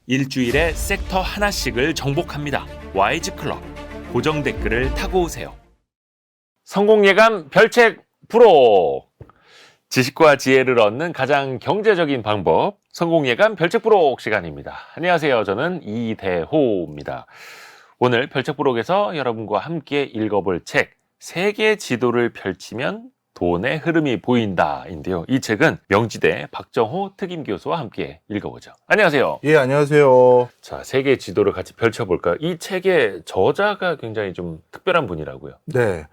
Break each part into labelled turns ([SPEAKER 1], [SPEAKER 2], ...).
[SPEAKER 1] 일주일에 섹터 하나씩을 정복합니다. YG클럽 고정 댓글을 타고 오세요. 성공예감 별책 프로. 지식과 지혜를 얻는 가장 경제적인 방법, 성공예감 별책 프로 시간입니다. 안녕하세요. 저는 이대호입니다. 오늘 별책 프로에서 여러분과 함께 읽어볼 책 세계 지도를 펼치면 돈의 흐름이 보인다인데요. 이 책은 명지대 박정호 특임 교수와 함께 읽어보죠. 안녕하세요.
[SPEAKER 2] 예, 안녕하세요.
[SPEAKER 1] 자, 세계 지도를 같이 펼쳐볼까요? 이 책의 저자가 굉장히 좀 특별한 분이라고요.
[SPEAKER 2] 네,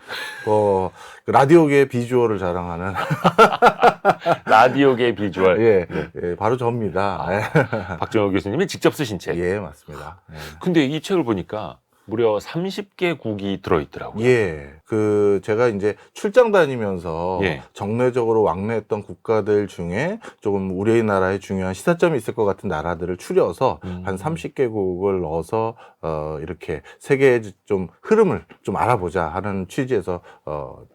[SPEAKER 2] 라디오계의 비주얼을 자랑하는
[SPEAKER 1] 라디오계 비주얼.
[SPEAKER 2] 예, 예, 바로 저입니다.
[SPEAKER 1] 박정호 교수님이 직접 쓰신 책.
[SPEAKER 2] 예, 맞습니다. 예.
[SPEAKER 1] 근데 이 책을 보니까 무려 30개국이 들어있더라고요.
[SPEAKER 2] 예, 제가 이제 출장 다니면서
[SPEAKER 1] 예.
[SPEAKER 2] 정례적으로 왕래했던 국가들 중에 조금 우리나라의 중요한 시사점이 있을 것 같은 나라들을 추려서 한 30개국을 넣어서 이렇게 세계의 좀 흐름을 좀 알아보자 하는 취지에서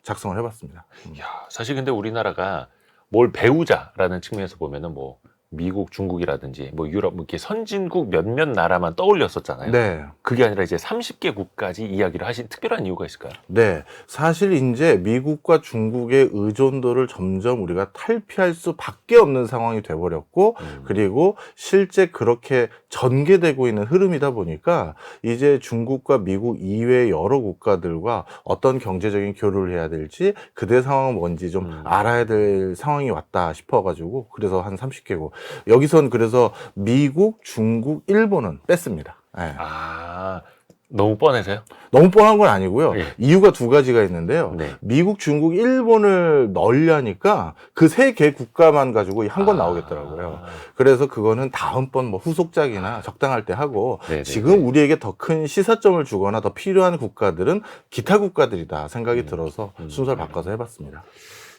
[SPEAKER 2] 작성을 해봤습니다.
[SPEAKER 1] 야, 사실 근데 우리나라가 뭘 배우자라는 측면에서 보면은 뭐 미국, 중국이라든지 뭐 유럽 이렇게 선진국 몇몇 나라만 떠올렸었잖아요.
[SPEAKER 2] 네.
[SPEAKER 1] 그게 아니라 이제 30개국까지 이야기를 하신 특별한 이유가 있을까요?
[SPEAKER 2] 네. 사실 이제 미국과 중국의 의존도를 점점 우리가 탈피할 수밖에 없는 상황이 돼버렸고, 그리고 실제 그렇게 전개되고 있는 흐름이다 보니까 이제 중국과 미국 이외의 여러 국가들과 어떤 경제적인 교류를 해야 될지 그들의 상황은 뭔지 좀 알아야 될 상황이 왔다 싶어가지고 그래서 한 30개국. 여기선 그래서 미국, 중국, 일본은 뺐습니다. 네.
[SPEAKER 1] 아, 너무 뻔해서요?
[SPEAKER 2] 너무 뻔한 건 아니고요.
[SPEAKER 1] 예.
[SPEAKER 2] 이유가 두 가지가 있는데요.
[SPEAKER 1] 네.
[SPEAKER 2] 미국, 중국, 일본을 넣으려니까 그 세 개 국가만 가지고 한 권 나오겠더라고요. 그래서 그거는 다음번 뭐 후속작이나 적당할 때 하고
[SPEAKER 1] 네네네.
[SPEAKER 2] 지금 우리에게 더 큰 시사점을 주거나 더 필요한 국가들은 기타 국가들이다 생각이 들어서 순서를 바꿔서 해봤습니다.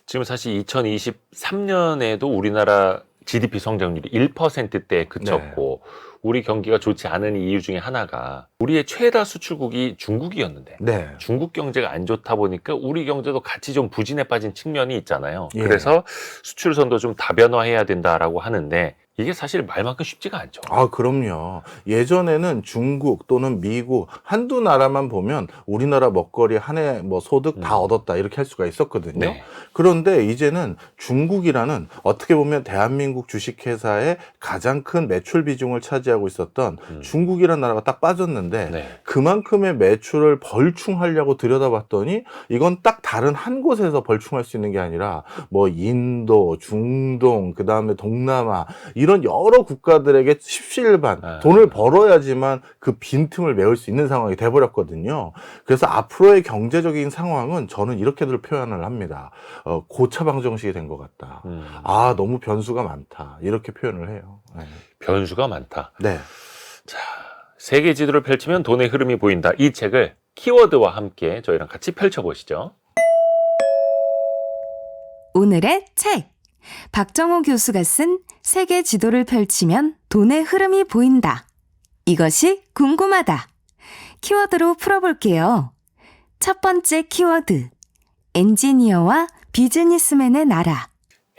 [SPEAKER 1] 지금 사실 2023년에도 우리나라 GDP 성장률이 1%대에 그쳤고 우리 경기가 좋지 않은 이유 중에 하나가 우리의 최다 수출국이 중국이었는데
[SPEAKER 2] 네.
[SPEAKER 1] 중국 경제가 안 좋다 보니까 우리 경제도 같이 좀 부진에 빠진 측면이 있잖아요.
[SPEAKER 2] 예.
[SPEAKER 1] 그래서 수출선도 좀 다변화해야 된다라고 하는데 이게 사실 말만큼 쉽지가 않죠.
[SPEAKER 2] 아, 그럼요. 예전에는 중국 또는 미국 한두 나라만 보면 우리나라 먹거리 한 해 뭐 소득 다 얻었다 이렇게 할 수가 있었거든요.
[SPEAKER 1] 네.
[SPEAKER 2] 그런데 이제는 중국이라는 어떻게 보면 대한민국 주식회사의 가장 큰 매출 비중을 차지하고 있었던 중국이라는 나라가 딱 빠졌는데
[SPEAKER 1] 네.
[SPEAKER 2] 그만큼의 매출을 벌충하려고 들여다봤더니 이건 딱 다른 한 곳에서 벌충할 수 있는 게 아니라 뭐 인도, 중동, 그 다음에 동남아 이런 여러 국가들에게 십시일반 돈을 벌어야지만 그 빈틈을 메울 수 있는 상황이 돼버렸거든요. 그래서 앞으로의 경제적인 상황은 저는 이렇게들 표현을 합니다. 고차방정식이 된 것 같다. 아, 너무 변수가 많다. 이렇게 표현을 해요. 네.
[SPEAKER 1] 변수가 많다.
[SPEAKER 2] 네.
[SPEAKER 1] 자, 세계 지도를 펼치면 돈의 흐름이 보인다. 이 책을 키워드와 함께 저희랑 같이 펼쳐보시죠.
[SPEAKER 3] 오늘의 책. 박정호 교수가 쓴 세계 지도를 펼치면 돈의 흐름이 보인다. 이것이 궁금하다. 키워드로 풀어볼게요. 첫 번째 키워드. 엔지니어와 비즈니스맨의 나라.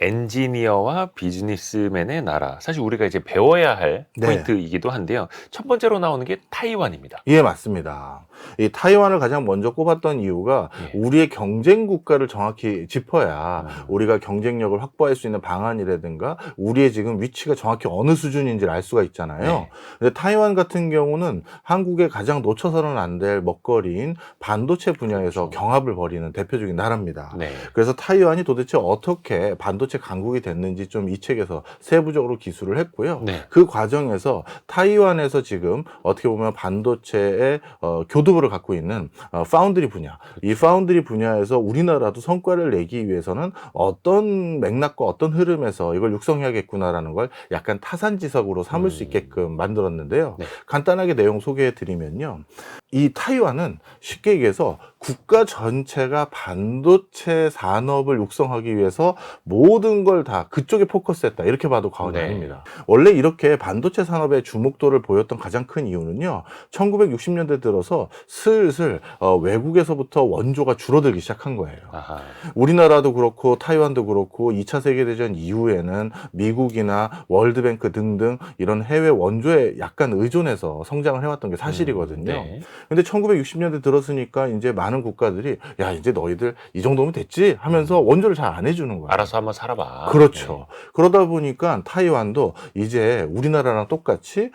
[SPEAKER 1] 엔지니어와 비즈니스맨의 나라. 사실 우리가 이제 배워야 할
[SPEAKER 2] 네.
[SPEAKER 1] 포인트이기도 한데요. 첫 번째로 나오는 게 타이완입니다.
[SPEAKER 2] 예, 맞습니다. 이 타이완을 가장 먼저 꼽았던 이유가
[SPEAKER 1] 예.
[SPEAKER 2] 우리의 경쟁 국가를 정확히 짚어야 우리가 경쟁력을 확보할 수 있는 방안이라든가 우리의 지금 위치가 정확히 어느 수준인지를 알 수가 있잖아요.
[SPEAKER 1] 네.
[SPEAKER 2] 근데 타이완 같은 경우는 한국의 가장 놓쳐서는 안 될 먹거리인 반도체 분야에서 경합을 벌이는 대표적인 나라입니다.
[SPEAKER 1] 네.
[SPEAKER 2] 그래서 타이완이 도대체 어떻게 반도체 강국이 됐는지 좀 이 책에서 세부적으로 기술을 했고요.
[SPEAKER 1] 네.
[SPEAKER 2] 그 과정에서 타이완에서 지금 어떻게 보면 반도체의 교두보를 갖고 있는 파운드리 분야, 이 파운드리 분야에서 우리나라도 성과를 내기 위해서는 어떤 맥락과 어떤 흐름에서 이걸 육성해야겠구나라는 걸 약간 타산지석으로 삼을 수 있게끔 만들었는데요.
[SPEAKER 1] 네.
[SPEAKER 2] 간단하게 내용 소개해 드리면요. 이 타이완은 쉽게 얘기해서 국가 전체가 반도체 산업을 육성하기 위해서 모든 걸 다 그쪽에 포커스했다. 이렇게 봐도 과언이
[SPEAKER 1] 네.
[SPEAKER 2] 아닙니다. 원래 이렇게 반도체 산업의 주목도를 보였던 가장 큰 이유는요. 1960년대 들어서 슬슬 외국에서부터 원조가 줄어들기 시작한 거예요.
[SPEAKER 1] 아하.
[SPEAKER 2] 우리나라도 그렇고 타이완도 그렇고 2차 세계대전 이후에는 미국이나 월드뱅크 등등 이런 해외 원조에 약간 의존해서 성장을 해왔던 게 사실이거든요.
[SPEAKER 1] 네.
[SPEAKER 2] 근데 1960년대 들었으니까 이제 많은 국가들이 야 이제 너희들 이 정도면 됐지 하면서 원조를 잘 안 해주는 거예요.
[SPEAKER 1] 알아서 한번 살아봐.
[SPEAKER 2] 그렇죠. 그러다 보니까 타이완도 이제 우리나라랑 똑같이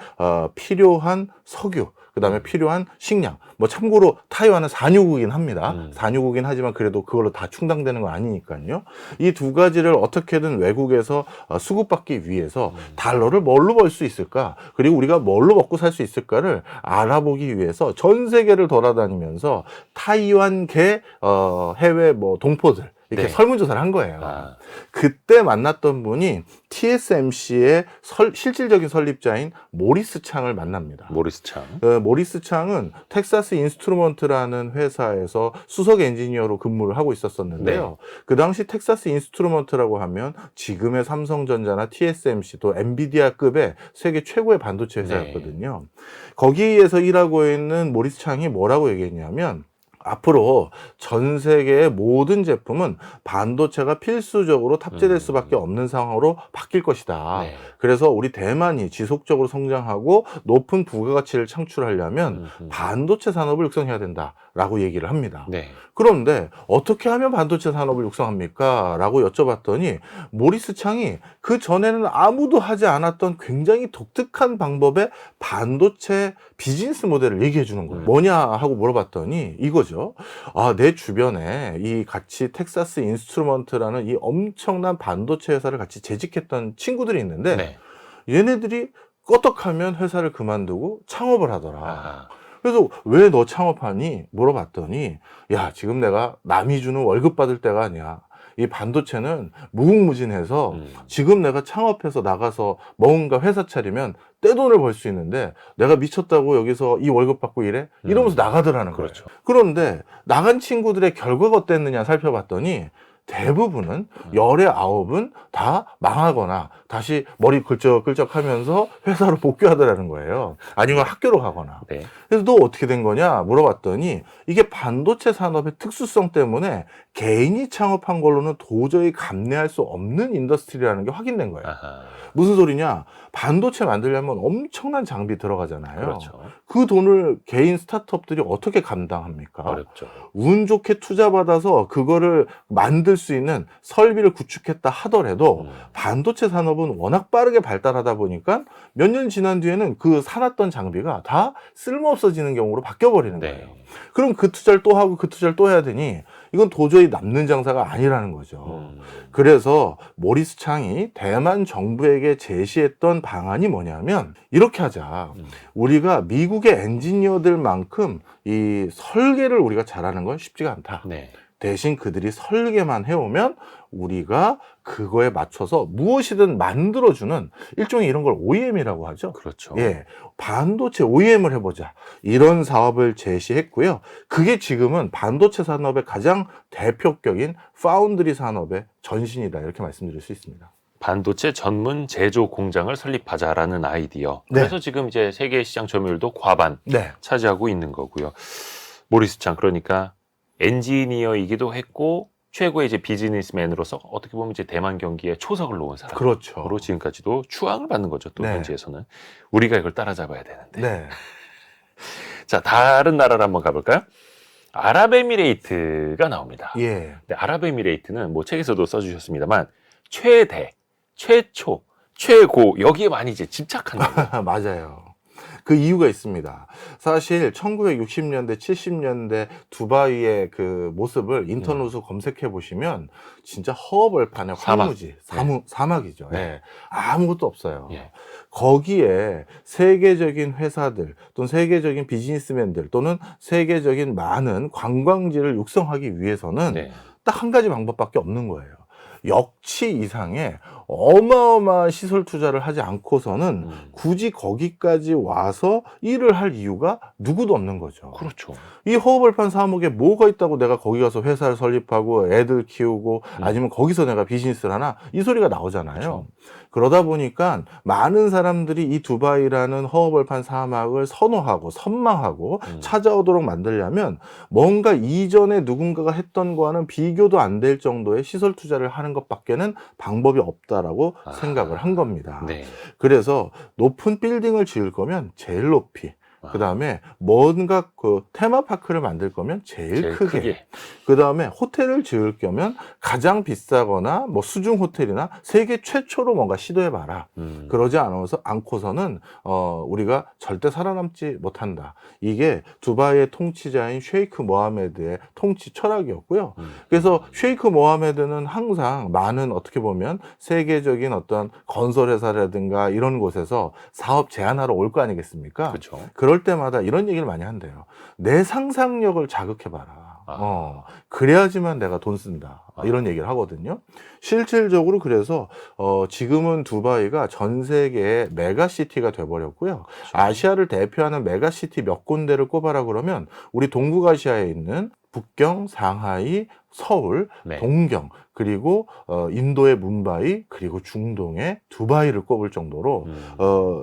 [SPEAKER 2] 필요한 석유, 그다음에 필요한 식량. 뭐 참고로 타이완은 산유국이긴 합니다. 산유국이긴 하지만 그래도 그걸로 다 충당되는 건 아니니까요. 이 두 가지를 어떻게든 외국에서 수급받기 위해서 달러를 뭘로 벌 수 있을까? 그리고 우리가 뭘로 먹고 살 수 있을까를 알아보기 위해서 전 세계를 돌아다니면서 타이완계 해외 뭐 동포들 이렇게
[SPEAKER 1] 네.
[SPEAKER 2] 설문조사를 한 거예요.
[SPEAKER 1] 아.
[SPEAKER 2] 그때 만났던 분이 TSMC의 실질적인 설립자인 모리스 창을 만납니다.
[SPEAKER 1] 모리스 창.
[SPEAKER 2] 모리스 창은 텍사스 인스트루먼트라는 회사에서 수석 엔지니어로 근무를 하고 있었었는데요. 그 당시 텍사스 인스트루먼트라고 하면 지금의 삼성전자나 TSMC 또 엔비디아급의 세계 최고의 반도체 회사였거든요. 거기에서 일하고 있는 모리스 창이 뭐라고 얘기했냐면 앞으로 전 세계의 모든 제품은 반도체가 필수적으로 탑재될 수밖에 없는 상황으로 바뀔 것이다.
[SPEAKER 1] 네.
[SPEAKER 2] 그래서 우리 대만이 지속적으로 성장하고 높은 부가가치를 창출하려면 반도체 산업을 육성해야 된다라고 얘기를 합니다.
[SPEAKER 1] 네.
[SPEAKER 2] 그런데 어떻게 하면 반도체 산업을 육성합니까? 라고 여쭤봤더니 모리스 창이 그 전에는 아무도 하지 않았던 굉장히 독특한 방법의 반도체 비즈니스 모델을 얘기해 주는 거예요. 뭐냐 하고 물어봤더니 이거죠. 내 주변에 이 같이 텍사스 인스트루먼트라는 이 엄청난 반도체 회사를 같이 재직했던 친구들이 있는데
[SPEAKER 1] 네.
[SPEAKER 2] 얘네들이 껐떡하면 회사를 그만두고 창업을 하더라.
[SPEAKER 1] 아하.
[SPEAKER 2] 그래서 왜 너 창업하니? 물어봤더니 야 지금 내가 남이 주는 월급 받을 때가 아니야. 이 반도체는 무궁무진해서 지금 내가 창업해서 나가서 뭔가 회사 차리면 떼돈을 벌 수 있는데 내가 미쳤다고 여기서 이 월급 받고 일해? 이러면서 나가더라는 거예요.
[SPEAKER 1] 그렇죠.
[SPEAKER 2] 그런데 나간 친구들의 결과가 어땠느냐 살펴봤더니 대부분은 열의 9은 다 망하거나 다시 머리 끌적끌적 하면서 회사로 복귀하더라는 거예요. 아니면 학교로 가거나.
[SPEAKER 1] 네.
[SPEAKER 2] 그래서 너 어떻게 된 거냐 물어봤더니 이게 반도체 산업의 특수성 때문에 개인이 창업한 걸로는 도저히 감내할 수 없는 인더스트리라는 게 확인된 거예요.
[SPEAKER 1] 아하.
[SPEAKER 2] 무슨 소리냐? 반도체 만들려면 엄청난 장비 들어가잖아요.
[SPEAKER 1] 그렇죠.
[SPEAKER 2] 그 돈을 개인 스타트업들이 어떻게 감당합니까?
[SPEAKER 1] 어렵죠.
[SPEAKER 2] 운 좋게 투자받아서 그거를 만들 수 있는 설비를 구축했다 하더라도 반도체 산업은 워낙 빠르게 발달하다 보니까 몇 년 지난 뒤에는 그 사놨던 장비가 다 쓸모없어지는 경우로 바뀌어버리는 거예요.
[SPEAKER 1] 네.
[SPEAKER 2] 그럼 그 투자를 또 하고 그 투자를 또 해야 되니 이건 도저히 남는 장사가 아니라는 거죠. 그래서 모리스 창이 대만 정부에게 제시했던 방안이 뭐냐면 이렇게 하자. 우리가 미국의 엔지니어들만큼 이 설계를 우리가 잘하는 건 쉽지가 않다.
[SPEAKER 1] 네.
[SPEAKER 2] 대신 그들이 설계만 해오면 우리가 그거에 맞춰서 무엇이든 만들어주는 일종의 이런 걸 OEM이라고 하죠.
[SPEAKER 1] 그렇죠.
[SPEAKER 2] 예, 반도체 OEM을 해보자. 이런 사업을 제시했고요. 그게 지금은 반도체 산업의 가장 대표격인 파운드리 산업의 전신이다. 이렇게 말씀드릴 수 있습니다.
[SPEAKER 1] 반도체 전문 제조 공장을 설립하자라는 아이디어.
[SPEAKER 2] 네.
[SPEAKER 1] 그래서 지금 이제 세계 시장 점유율도 과반
[SPEAKER 2] 네.
[SPEAKER 1] 차지하고 있는 거고요. 모리스 창 그러니까 엔지니어이기도 했고 최고의 이제 비즈니스맨으로서 어떻게 보면 이제 대만 경기에 초석을 놓은 사람으로
[SPEAKER 2] 그렇죠.
[SPEAKER 1] 지금까지도 추앙을 받는 거죠. 또
[SPEAKER 2] 네.
[SPEAKER 1] 현지에서는 우리가 이걸 따라잡아야 되는데.
[SPEAKER 2] 네.
[SPEAKER 1] 자, 다른 나라를 한번 가볼까요? 아랍에미레이트가 나옵니다.
[SPEAKER 2] 예.
[SPEAKER 1] 근데 아랍에미레이트는 뭐 책에서도 써주셨습니다만 최대, 최초, 최고 여기에 많이 이제 집착한다.
[SPEAKER 2] 맞아요. 그 이유가 있습니다. 사실 1960년대, 70년대 두바이의 그 모습을 인터넷으로 검색해 보시면 진짜 허허벌판의
[SPEAKER 1] 사막.
[SPEAKER 2] 황무지, 사막이죠.
[SPEAKER 1] 네.
[SPEAKER 2] 예. 아무것도 없어요.
[SPEAKER 1] 예.
[SPEAKER 2] 거기에 세계적인 회사들 또는 세계적인 비즈니스맨들 또는 세계적인 많은 관광지를 육성하기 위해서는
[SPEAKER 1] 네.
[SPEAKER 2] 딱 한 가지 방법밖에 없는 거예요. 역치 이상의 어마어마한 시설 투자를 하지 않고서는 굳이 거기까지 와서 일을 할 이유가 누구도 없는 거죠.
[SPEAKER 1] 그렇죠.
[SPEAKER 2] 이 허허벌판 3억에 뭐가 있다고 내가 거기 가서 회사를 설립하고 애들 키우고 아니면 거기서 내가 비즈니스를 하나, 이 소리가 나오잖아요.
[SPEAKER 1] 그렇죠.
[SPEAKER 2] 그러다 보니까 많은 사람들이 이 두바이라는 허허벌판 사막을 선호하고 선망하고 찾아오도록 만들려면 뭔가 이전에 누군가가 했던 거와는 비교도 안 될 정도의 시설 투자를 하는 것밖에는 방법이 없다라고 생각을 한 겁니다.
[SPEAKER 1] 네.
[SPEAKER 2] 그래서 높은 빌딩을 지을 거면 제일 높이, 그 다음에 뭔가 그 테마파크를 만들 거면 제일 크게. 그 다음에 호텔을 지을 거면 가장 비싸거나 뭐 수중 호텔이나 세계 최초로 뭔가 시도해봐라. 그러지 않고서는 우리가 절대 살아남지 못한다. 이게 두바이의 통치자인 셰이크 모하메드의 통치 철학이었고요. 그래서 셰이크 모하메드는 항상 많은 어떻게 보면 세계적인 어떤 건설회사라든가 이런 곳에서 사업 제안하러 올 거 아니겠습니까?
[SPEAKER 1] 그렇죠.
[SPEAKER 2] 그럴 때마다 이런 얘기를 많이 한대요. 내 상상력을 자극해봐라. 그래야지만 내가 돈 쓴다. 이런 얘기를 하거든요. 실질적으로 그래서 지금은 두바이가 전 세계의 메가시티가 돼버렸고요.
[SPEAKER 1] 그렇죠.
[SPEAKER 2] 아시아를 대표하는 메가시티 몇 군데를 꼽아라 그러면 우리 동북아시아에 있는 북경, 상하이, 서울,
[SPEAKER 1] 네.
[SPEAKER 2] 동경, 그리고 인도의 뭄바이, 그리고 중동의 두바이를 꼽을 정도로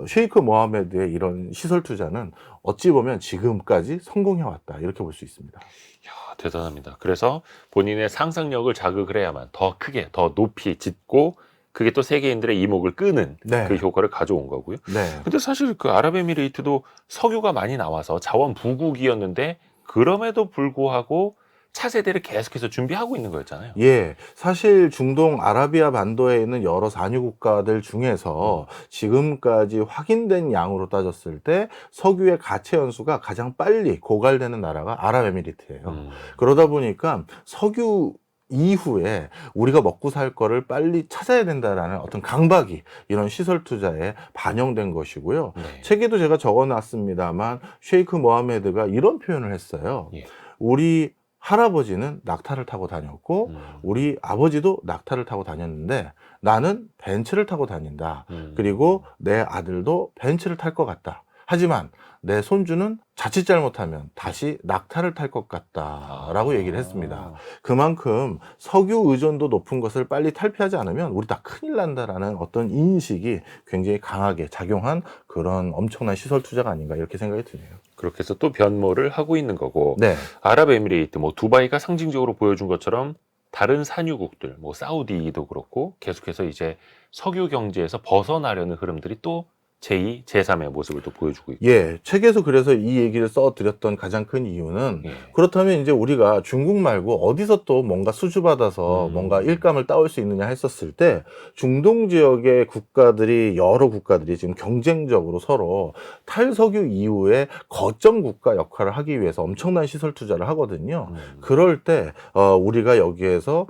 [SPEAKER 2] 셰이크 모하메드의 이런 시설 투자는 어찌 보면 지금까지 성공해 왔다, 이렇게 볼 수 있습니다.
[SPEAKER 1] 이야, 대단합니다. 그래서 본인의 상상력을 자극을 해야만 더 크게, 더 높이 짓고, 그게 또 세계인들의 이목을 끄는
[SPEAKER 2] 네.
[SPEAKER 1] 그 효과를 가져온 거고요.
[SPEAKER 2] 네.
[SPEAKER 1] 근데 사실 그 아랍에미레이트도 석유가 많이 나와서 자원 부국이었는데, 그럼에도 불구하고 차세대를 계속해서 준비하고 있는 거였잖아요.
[SPEAKER 2] 예, 사실 중동 아라비아 반도에 있는 여러 산유 국가들 중에서 지금까지 확인된 양으로 따졌을 때 석유의 가채 연수가 가장 빨리 고갈되는 나라가 아랍에미리트예요. 그러다 보니까 석유 이후에 우리가 먹고 살 거를 빨리 찾아야 된다라는 어떤 강박이 이런 시설 투자에 반영된 것이고요.
[SPEAKER 1] 네.
[SPEAKER 2] 책에도 제가 적어놨습니다만 셰이크 모하메드가 이런 표현을 했어요.
[SPEAKER 1] 예.
[SPEAKER 2] 우리 할아버지는 낙타를 타고 다녔고 우리 아버지도 낙타를 타고 다녔는데 나는 벤츠를 타고 다닌다. 그리고 내 아들도 벤츠를 탈 것 같다. 하지만 내 손주는 자칫 잘못하면 다시 낙타를 탈 것 같다라고 얘기를 했습니다. 그만큼 석유 의존도 높은 것을 빨리 탈피하지 않으면 우리 다 큰일 난다라는 어떤 인식이 굉장히 강하게 작용한 그런 엄청난 시설 투자가 아닌가, 이렇게 생각이 드네요.
[SPEAKER 1] 그렇게 해서 또 변모를 하고 있는 거고,
[SPEAKER 2] 네.
[SPEAKER 1] 아랍에미레이트, 뭐 두바이가 상징적으로 보여준 것처럼 다른 산유국들, 뭐 사우디도 그렇고 계속해서 이제 석유 경제에서 벗어나려는 흐름들이 또 제2, 제3의 모습을 또 보여주고 있고.
[SPEAKER 2] 예, 책에서 그래서 이 얘기를 써드렸던 가장 큰 이유는
[SPEAKER 1] 예.
[SPEAKER 2] 그렇다면 이제 우리가 중국 말고 어디서 또 뭔가 수주받아서 뭔가 일감을 따올 수 있느냐 했었을 때 중동 지역의 국가들이, 여러 국가들이 지금 경쟁적으로 서로 탈석유 이후에 거점 국가 역할을 하기 위해서 엄청난 시설 투자를 하거든요. 그럴 때 우리가 여기에서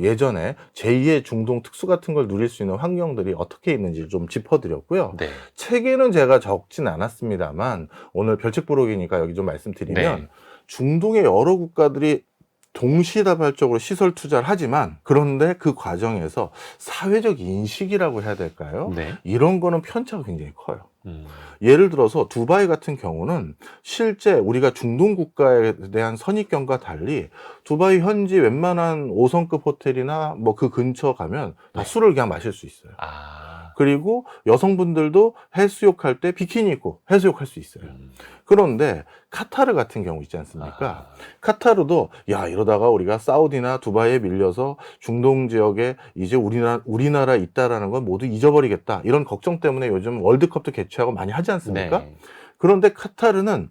[SPEAKER 2] 예전에 제2의 중동 특수 같은 걸 누릴 수 있는 환경들이 어떻게 있는지 좀 짚어드렸고요.
[SPEAKER 1] 네.
[SPEAKER 2] 책에는 제가 적진 않았습니다만 오늘 별책부록이니까 여기 좀 말씀드리면
[SPEAKER 1] 네.
[SPEAKER 2] 중동의 여러 국가들이 동시다발적으로 시설 투자를 하지만 그런데 그 과정에서 사회적 인식이라고 해야 될까요?
[SPEAKER 1] 네.
[SPEAKER 2] 이런 거는 편차가 굉장히 커요. 예를 들어서 두바이 같은 경우는 실제 우리가 중동 국가에 대한 선입견과 달리 두바이 현지 웬만한 5성급 호텔이나 뭐 그 근처 가면 다 술을 그냥 마실 수 있어요. 그리고 여성분들도 해수욕 할 때 비키니 입고 해수욕 할 수 있어요. 그런데 카타르 같은 경우 있지 않습니까? 카타르도 야, 이러다가 우리가 사우디나 두바이에 밀려서 중동 지역에 이제 우리나라 있다라는 건 모두 잊어버리겠다, 이런 걱정 때문에 요즘 월드컵도 개최하고 많이 하지 않습니까?
[SPEAKER 1] 네.
[SPEAKER 2] 그런데 카타르는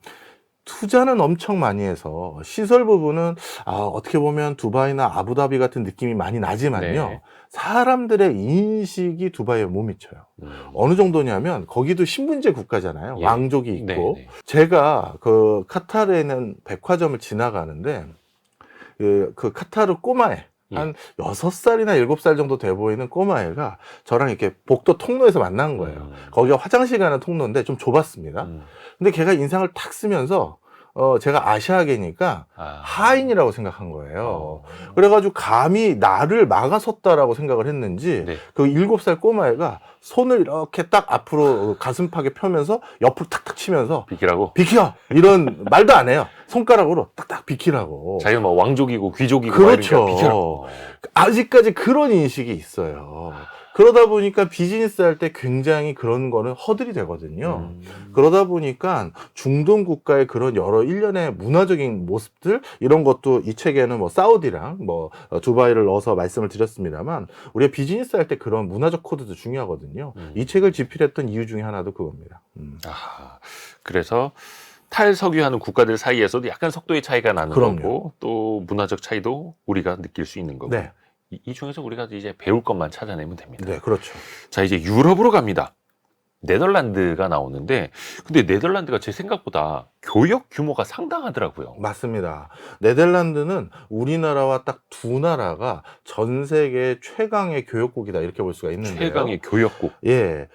[SPEAKER 2] 투자는 엄청 많이 해서 시설 부분은 어떻게 보면 두바이나 아부다비 같은 느낌이 많이 나지만요.
[SPEAKER 1] 네.
[SPEAKER 2] 사람들의 인식이 두바이에 못 미쳐요. 어느 정도냐면 거기도 신분제 국가잖아요.
[SPEAKER 1] 예.
[SPEAKER 2] 왕족이 있고.
[SPEAKER 1] 네.
[SPEAKER 2] 제가 그 카타르에는 백화점을 지나가는데 그 카타르 꼬마애, 한 6살이나 7살 정도 돼 보이는 꼬마애가 저랑 이렇게 복도 통로에서 만난 거예요. 거기가 화장실 가는 통로인데 좀 좁았습니다. 근데 걔가 인상을 탁 쓰면서 제가 아시아계니까
[SPEAKER 1] 아.
[SPEAKER 2] 하인이라고 생각한 거예요.
[SPEAKER 1] 어.
[SPEAKER 2] 그래가지고 감히 나를 막아섰다라고 생각을 했는지
[SPEAKER 1] 네.
[SPEAKER 2] 그 7살 꼬마애가 손을 이렇게 딱 앞으로 가슴팍에 펴면서 옆으로 탁탁 치면서
[SPEAKER 1] 비키라고?
[SPEAKER 2] 비켜! 이런 말도 안 해요. 손가락으로 딱딱 비키라고.
[SPEAKER 1] 자기가 뭐 왕족이고 귀족이고
[SPEAKER 2] 그렇죠.
[SPEAKER 1] 막 이러니까 비키라고.
[SPEAKER 2] 아직까지 그런 인식이 있어요. 그러다 보니까 비즈니스 할 때 굉장히 그런 거는 허들이 되거든요. 그러다 보니까 중동 국가의 그런 여러 일련의 문화적인 모습들 이런 것도 이 책에는 뭐 사우디랑 뭐 두바이를 넣어서 말씀을 드렸습니다만 우리가 비즈니스 할 때 그런 문화적 코드도 중요하거든요. 이 책을 집필했던 이유 중에 하나도 그겁니다.
[SPEAKER 1] 아, 그래서 탈석유하는 국가들 사이에서도 약간 속도의 차이가 나는
[SPEAKER 2] 그럼요.
[SPEAKER 1] 거고 또 문화적 차이도 우리가 느낄 수 있는 거고
[SPEAKER 2] 네,
[SPEAKER 1] 이 중에서 우리가 이제 배울 것만 찾아내면 됩니다.
[SPEAKER 2] 네, 그렇죠.
[SPEAKER 1] 자, 이제 유럽으로 갑니다. 네덜란드가 나오는데 근데 네덜란드가 제 생각보다 교역 규모가 상당하더라고요.
[SPEAKER 2] 맞습니다. 네덜란드는 우리나라와 딱 두 나라가 전 세계 최강의 교역국이다 이렇게 볼 수가 있는데요.
[SPEAKER 1] 최강의 교역국.
[SPEAKER 2] 예,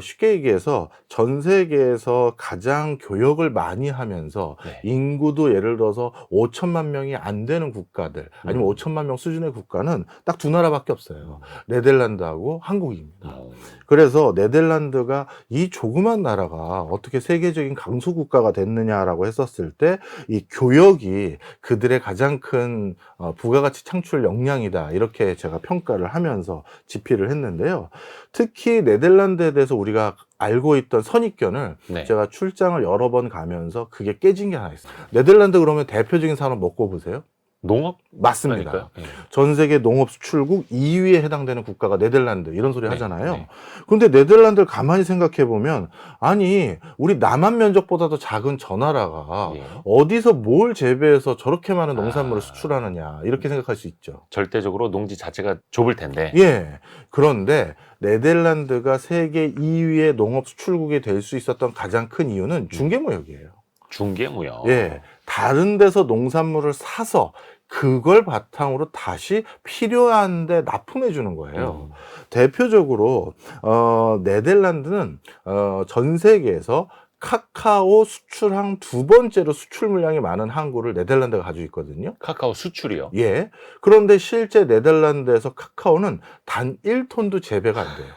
[SPEAKER 2] 쉽게 얘기해서 전 세계에서 가장 교역을 많이 하면서
[SPEAKER 1] 네.
[SPEAKER 2] 인구도 예를 들어서 5천만 명이 안 되는 국가들 아니면 5천만 명 수준의 국가는 딱 두 나라밖에 없어요. 네덜란드하고 한국입니다. 그래서 네덜란드가 이 조그만 나라가 어떻게 세계적인 강소 국가가 됐느냐라고 했었을 때 이 교역이 그들의 가장 큰 부가가치 창출 역량이다 이렇게 제가 평가를 하면서 집필을 했는데요. 특히 네덜란드에 대해서 우리가 알고 있던 선입견을
[SPEAKER 1] 네.
[SPEAKER 2] 제가 출장을 여러 번 가면서 그게 깨진 게 하나 있어요. 네덜란드 그러면 대표적인 산업 뭐 꼽으세요?
[SPEAKER 1] 농업?
[SPEAKER 2] 맞습니다.
[SPEAKER 1] 아닐까요? 네.
[SPEAKER 2] 전 세계 농업 수출국 2위에 해당되는 국가가 네덜란드 이런 소리
[SPEAKER 1] 네,
[SPEAKER 2] 하잖아요.
[SPEAKER 1] 네.
[SPEAKER 2] 근데 네덜란드를 가만히 생각해 보면 아니 우리 남한 면적보다도 작은 저 나라가
[SPEAKER 1] 예.
[SPEAKER 2] 어디서 뭘 재배해서 저렇게 많은 농산물을
[SPEAKER 1] 아.
[SPEAKER 2] 수출하느냐 이렇게 생각할 수 있죠.
[SPEAKER 1] 절대적으로 농지 자체가 좁을 텐데.
[SPEAKER 2] 예. 그런데 네덜란드가 세계 2위의 농업 수출국이 될 수 있었던 가장 큰 이유는 중개무역이에요.
[SPEAKER 1] 중개무역.
[SPEAKER 2] 예. 다른 데서 농산물을 사서 그걸 바탕으로 다시 필요한데 납품해 주는 거예요. 대표적으로 네덜란드는 전 세계에서 카카오 수출항 두 번째로 수출 물량이 많은 항구를 네덜란드가 가지고 있거든요.
[SPEAKER 1] 카카오 수출이요.
[SPEAKER 2] 예. 그런데 실제 네덜란드에서 카카오는 단 1톤도 재배가 안 돼요.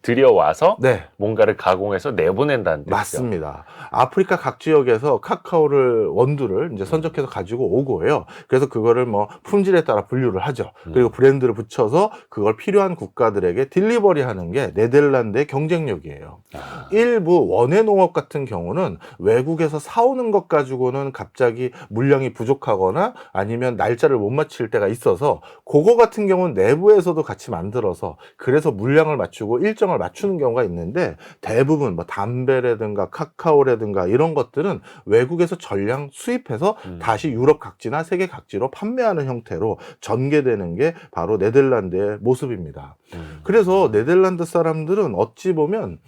[SPEAKER 1] 들여와서
[SPEAKER 2] 네.
[SPEAKER 1] 뭔가를 가공해서 내보낸다는 뜻이죠.
[SPEAKER 2] 맞습니다. 아프리카 각 지역에서 카카오를 원두를 이제 선적해서 가지고 오고요. 그래서 그거를 뭐 품질에 따라 분류를 하죠. 그리고 브랜드를 붙여서 그걸 필요한 국가들에게 딜리버리 하는 게 네덜란드의 경쟁력이에요.
[SPEAKER 1] 아.
[SPEAKER 2] 일부 원예 농업 같은 경우는 외국에서 사오는 것 가지고는 갑자기 물량이 부족하거나 아니면 날짜를 못 맞출 때가 있어서 그거 같은 경우는 내부에서도 같이 만들어서 그래서 물량을 맞추고 일정을 맞추는 경우가 있는데 대부분 뭐 담배라든가 카카오라든가 이런 것들은 외국에서 전량 수입해서 다시 유럽 각지나 세계 각지로 판매하는 형태로 전개되는 게 바로 네덜란드의 모습입니다. 그래서 네덜란드 사람들은 어찌 보면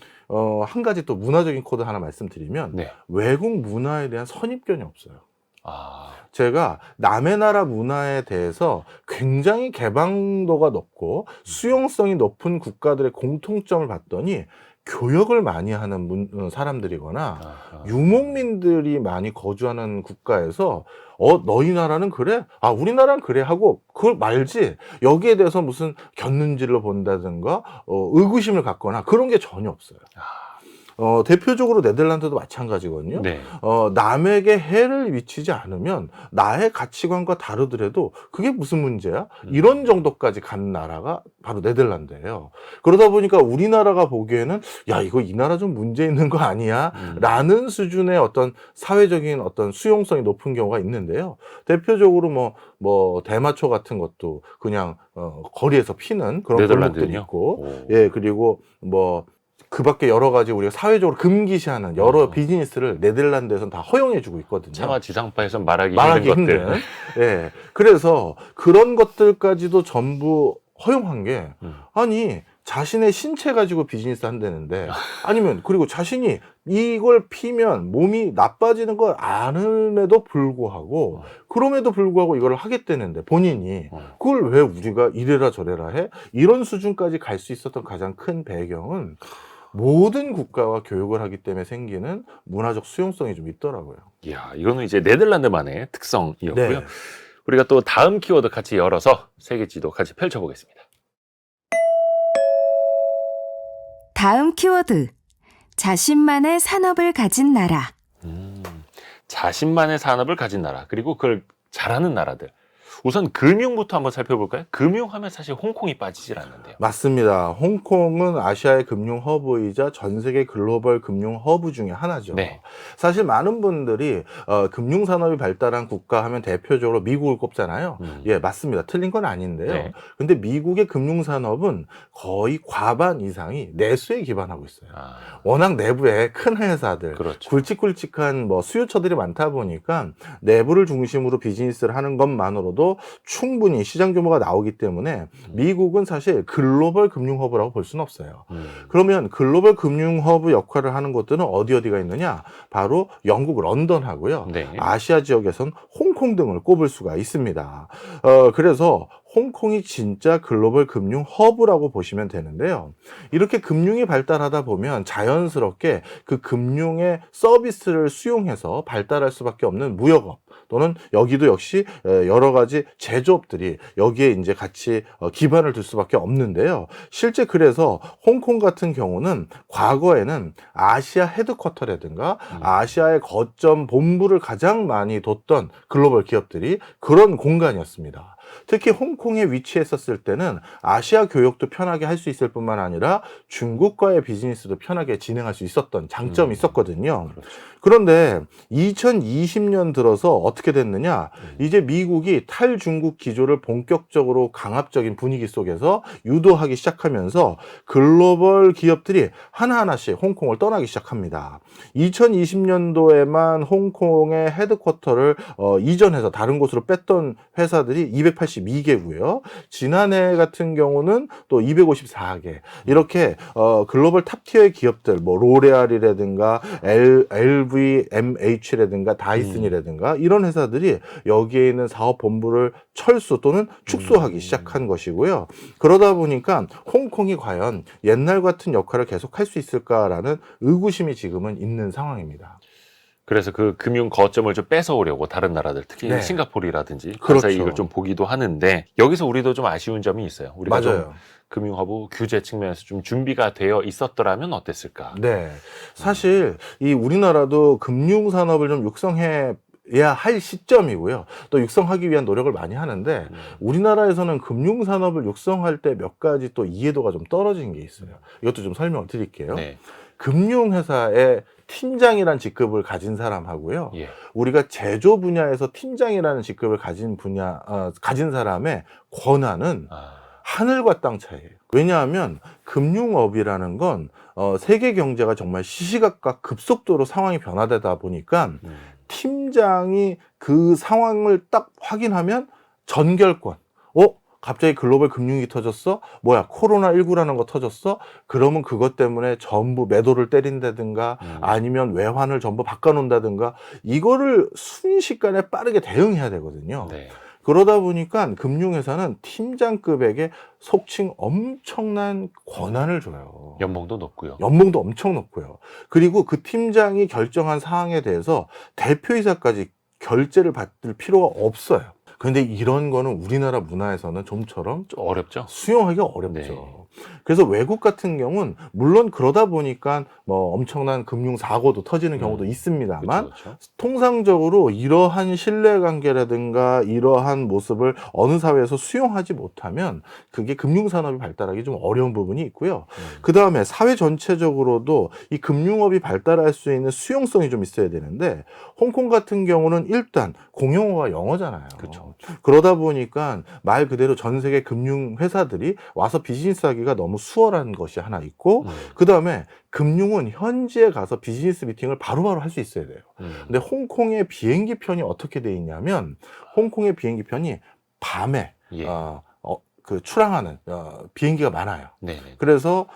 [SPEAKER 2] 한 가지 또 문화적인 코드 하나 말씀드리면
[SPEAKER 1] 네.
[SPEAKER 2] 외국 문화에 대한 선입견이 없어요.
[SPEAKER 1] 아.
[SPEAKER 2] 제가 남의 나라 문화에 대해서 굉장히 개방도가 높고 수용성이 높은 국가들의 공통점을 봤더니 교역을 많이 하는 사람들이거나
[SPEAKER 1] 아하.
[SPEAKER 2] 유목민들이 많이 거주하는 국가에서 너희 나라는 그래? 아, 우리나라는 그래 하고 그걸 말지 여기에 대해서 무슨 곁눈질을 본다든가 의구심을 갖거나 그런 게 전혀 없어요. 대표적으로 네덜란드도 마찬가지거든요.
[SPEAKER 1] 네.
[SPEAKER 2] 남에게 해를 미치지 않으면 나의 가치관과 다르더라도 그게 무슨 문제야? 이런 정도까지 간 나라가 바로 네덜란드예요. 그러다 보니까 우리나라가 보기에는 야, 이거 이 나라 좀 문제 있는 거 아니야? 라는 수준의 어떤 사회적인 어떤 수용성이 높은 경우가 있는데요. 대표적으로 뭐 대마초 같은 것도 그냥 거리에서 피는 그런 골목들이
[SPEAKER 1] 네덜란드는요?
[SPEAKER 2] 있고
[SPEAKER 1] 오.
[SPEAKER 2] 예, 그리고 그 밖에 여러 가지 우리가 사회적으로 금기시하는 여러 비즈니스를 네덜란드에서는 다 허용해주고 있거든요.
[SPEAKER 1] 차마 지상파에서 말하기
[SPEAKER 2] 말하기
[SPEAKER 1] 힘든
[SPEAKER 2] 힘든.
[SPEAKER 1] 것들.
[SPEAKER 2] 예. 그래서 그런 것들까지도 전부 허용한 게 아니 자신의 신체 가지고 비즈니스 한다는데 아니면 그리고 자신이 이걸 피면 몸이 나빠지는 걸 아는에도 불구하고 그럼에도 불구하고 이걸 하겠다는데 본인이 그걸 왜 우리가 이래라 저래라 해? 이런 수준까지 갈 수 있었던 가장 큰 배경은 모든 국가와 교역을 하기 때문에 생기는 문화적 수용성이 좀 있더라고요.
[SPEAKER 1] 이야, 이거는 이제 네덜란드만의 특성이었고요.
[SPEAKER 2] 네.
[SPEAKER 1] 우리가 또 다음 키워드 같이 열어서 세계 지도 같이 펼쳐보겠습니다.
[SPEAKER 3] 다음 키워드. 자신만의 산업을 가진 나라.
[SPEAKER 1] 자신만의 산업을 가진 나라, 그리고 그걸 잘하는 나라들. 우선 금융부터 한번 살펴볼까요? 금융하면 사실 홍콩이 빠지질 않는데요.
[SPEAKER 2] 맞습니다. 홍콩은 아시아의 금융 허브이자 전 세계 글로벌 금융 허브 중에 하나죠.
[SPEAKER 1] 네.
[SPEAKER 2] 사실 많은 분들이 금융 산업이 발달한 국가 하면 대표적으로 미국을 꼽잖아요. 예, 맞습니다. 틀린 건 아닌데요.
[SPEAKER 1] 네.
[SPEAKER 2] 근데 미국의 금융 산업은 거의 과반 이상이 내수에 기반하고 있어요. 워낙 내부에 큰 회사들,
[SPEAKER 1] 그렇죠.
[SPEAKER 2] 굵직굵직한 뭐 수요처들이 많다 보니까 내부를 중심으로 비즈니스를 하는 것만으로도 충분히 시장 규모가 나오기 때문에 미국은 사실 글로벌 금융 허브라고 볼 수는 없어요. 그러면 글로벌 금융 허브 역할을 하는 곳들은 어디가 있느냐? 바로 영국 런던하고요.
[SPEAKER 1] 네.
[SPEAKER 2] 아시아 지역에선 홍콩 등을 꼽을 수가 있습니다. 그래서 홍콩이 진짜 글로벌 금융 허브라고 보시면 되는데요. 이렇게 금융이 발달하다 보면 자연스럽게 그 금융의 서비스를 수용해서 발달할 수밖에 없는 무역업, 또는 여기도 역시 여러 가지 제조업들이 여기에 이제 같이 기반을 둘 수밖에 없는데요. 실제 그래서 홍콩 같은 경우는 과거에는 아시아 헤드쿼터라든가 아시아의 거점 본부를 가장 많이 뒀던 글로벌 기업들이 그런 공간이었습니다. 특히 홍콩에 위치했었을 때는 아시아 교역도 편하게 할 수 있을 뿐만 아니라 중국과의 비즈니스도 편하게 진행할 수 있었던 장점이 있었거든요.
[SPEAKER 1] 그렇죠.
[SPEAKER 2] 그런데 2020년 들어서 어떻게 됐느냐? 이제 미국이 탈중국 기조를 본격적으로 강압적인 분위기 속에서 유도하기 시작하면서 글로벌 기업들이 하나하나씩 홍콩을 떠나기 시작합니다. 2020년도에만 홍콩의 헤드쿼터를 이전해서 다른 곳으로 뺐던 회사들이 282개고요. 지난해 같은 경우는 또 254개. 이렇게 글로벌 탑티어의 기업들, 뭐 로레알이라든가 LVMH라든가 다이슨이라든가 이런 회사들이 여기에 있는 사업 본부를 철수 또는 축소하기 시작한 것이고요. 그러다 보니까 홍콩이 과연 옛날 같은 역할을 계속 할 수 있을까라는 의구심이 지금은 있는 상황입니다.
[SPEAKER 1] 그래서 그 금융 거점을 좀 뺏어오려고 다른 나라들, 특히
[SPEAKER 2] 네.
[SPEAKER 1] 싱가포르라든지
[SPEAKER 2] 그렇죠.
[SPEAKER 1] 관사 이익을 좀 보기도 하는데, 여기서 우리도 좀 아쉬운 점이 있어요. 우리가 좀
[SPEAKER 2] 맞아요.
[SPEAKER 1] 금융허브 규제 측면에서 좀 준비가 되어 있었더라면 어땠을까?
[SPEAKER 2] 네. 사실 이 우리나라도 금융 산업을 좀 육성해 해야 할 시점이고요. 또 육성하기 위한 노력을 많이 하는데 우리나라에서는 금융 산업을 육성할 때 몇 가지 또 이해도가 좀 떨어진 게 있어요. 이것도 좀 설명을 드릴게요.
[SPEAKER 1] 네.
[SPEAKER 2] 금융회사의 팀장이란 직급을 가진 사람하고요.
[SPEAKER 1] 예.
[SPEAKER 2] 우리가 제조 분야에서 팀장이라는 직급을 가진 사람의 권한은 하늘과 땅 차이예요. 왜냐하면 금융업이라는 건 세계 경제가 정말 시시각각 급속도로 상황이 변화되다 보니까 팀장이 그 상황을 딱 확인하면 전결권. 갑자기 글로벌 금융이 터졌어? 뭐야, 코로나19라는 거 터졌어? 그러면 그것 때문에 전부 매도를 때린다든가 아니면 외환을 전부 바꿔놓는다든가 이거를 순식간에 빠르게 대응해야 되거든요.
[SPEAKER 1] 네.
[SPEAKER 2] 그러다 보니까 금융회사는 팀장급에게 속칭 엄청난 권한을 줘요.
[SPEAKER 1] 연봉도 높고요.
[SPEAKER 2] 연봉도 엄청 높고요. 그리고 그 팀장이 결정한 사항에 대해서 대표이사까지 결재를 받을 필요가 없어요. 근데 이런 거는 우리나라 문화에서는 좀처럼
[SPEAKER 1] 좀 어렵죠?
[SPEAKER 2] 수용하기가 어렵죠.
[SPEAKER 1] 네.
[SPEAKER 2] 그래서 외국 같은 경우는 물론 그러다 보니까 뭐 엄청난 금융 사고도 터지는 경우도 있습니다만
[SPEAKER 1] 그쵸.
[SPEAKER 2] 통상적으로 이러한 신뢰관계라든가 이러한 모습을 어느 사회에서 수용하지 못하면 그게 금융산업이 발달하기 좀 어려운 부분이 있고요. 그 다음에 사회 전체적으로도 이 금융업이 발달할 수 있는 수용성이 좀 있어야 되는데 홍콩 같은 경우는 일단 공용어가 영어잖아요.
[SPEAKER 1] 그쵸.
[SPEAKER 2] 그러다 보니까 말 그대로 전 세계 금융 회사들이 와서 비즈니스 하기가 너무 수월한 것이 하나 있고 그 다음에 금융은 현지에 가서 비즈니스 미팅을 바로바로 할 수 있어야 돼요. 근데 홍콩의 비행기 편이 어떻게 돼 있냐면 홍콩의 비행기 편이 밤에
[SPEAKER 1] 예.
[SPEAKER 2] 그 출항하는 비행기가 많아요.
[SPEAKER 1] 네.
[SPEAKER 2] 그래서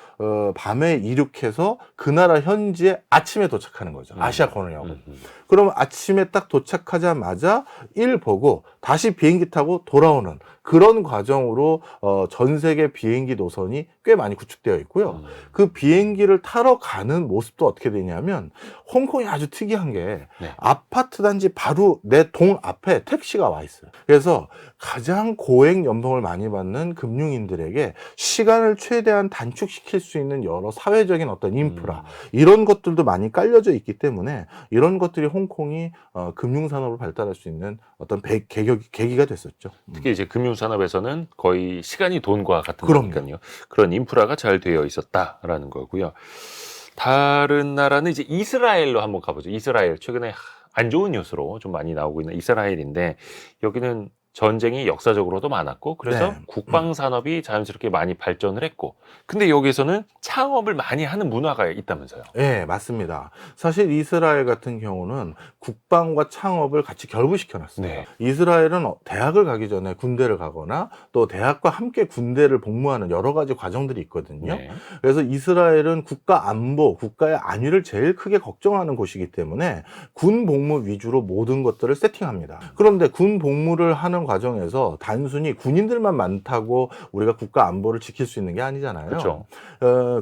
[SPEAKER 2] 밤에 이륙해서 그 나라 현지에 아침에 도착하는 거죠. 아시아권역은. 그럼 아침에 딱 도착하자마자 일 보고 다시 비행기 타고 돌아오는 그런 과정으로 전 세계 비행기 노선이 꽤 많이 구축되어 있고요. 그 비행기를 타러 가는 모습도 어떻게 되냐면 홍콩이 아주 특이한 게
[SPEAKER 1] 네.
[SPEAKER 2] 아파트 단지 바로 내 동 앞에 택시가 와 있어요. 그래서 가장 고액 연봉을 많이 받는 금융인들에게 시간을 최대한 단축시킬 수 있는 여러 사회적인 어떤 인프라 이런 것들도 많이 깔려져 있기 때문에 이런 것들이 홍콩이 금융산업을 발달할 수 있는 어떤 계기가 됐었죠.
[SPEAKER 1] 특히 이제 금융산업에서는 거의 시간이 돈과 같은
[SPEAKER 2] 그럼요.
[SPEAKER 1] 거니까요. 그런 인프라가 잘 되어 있었다라는 거고요. 다른 나라는 이제 이스라엘로 한번 가보죠. 이스라엘 최근에 안 좋은 뉴스로 좀 많이 나오고 있는 이스라엘인데 여기는 전쟁이 역사적으로도 많았고 그래서
[SPEAKER 2] 네.
[SPEAKER 1] 국방산업이 자연스럽게 많이 발전을 했고 근데 여기서는 창업을 많이 하는 문화가 있다면서요.
[SPEAKER 2] 네, 맞습니다. 사실 이스라엘 같은 경우는 국방과 창업을 같이 결부시켜 놨어요.
[SPEAKER 1] 네.
[SPEAKER 2] 이스라엘은 대학을 가기 전에 군대를 가거나 또 대학과 함께 군대를 복무하는 여러 가지 과정들이 있거든요.
[SPEAKER 1] 네.
[SPEAKER 2] 그래서 이스라엘은 국가 안보, 국가의 안위를 제일 크게 걱정하는 곳이기 때문에 군 복무 위주로 모든 것들을 세팅합니다. 그런데 군 복무를 하는 과정에서 단순히 군인들만 많다고 우리가 국가 안보를 지킬 수 있는 게 아니잖아요.
[SPEAKER 1] 그렇죠.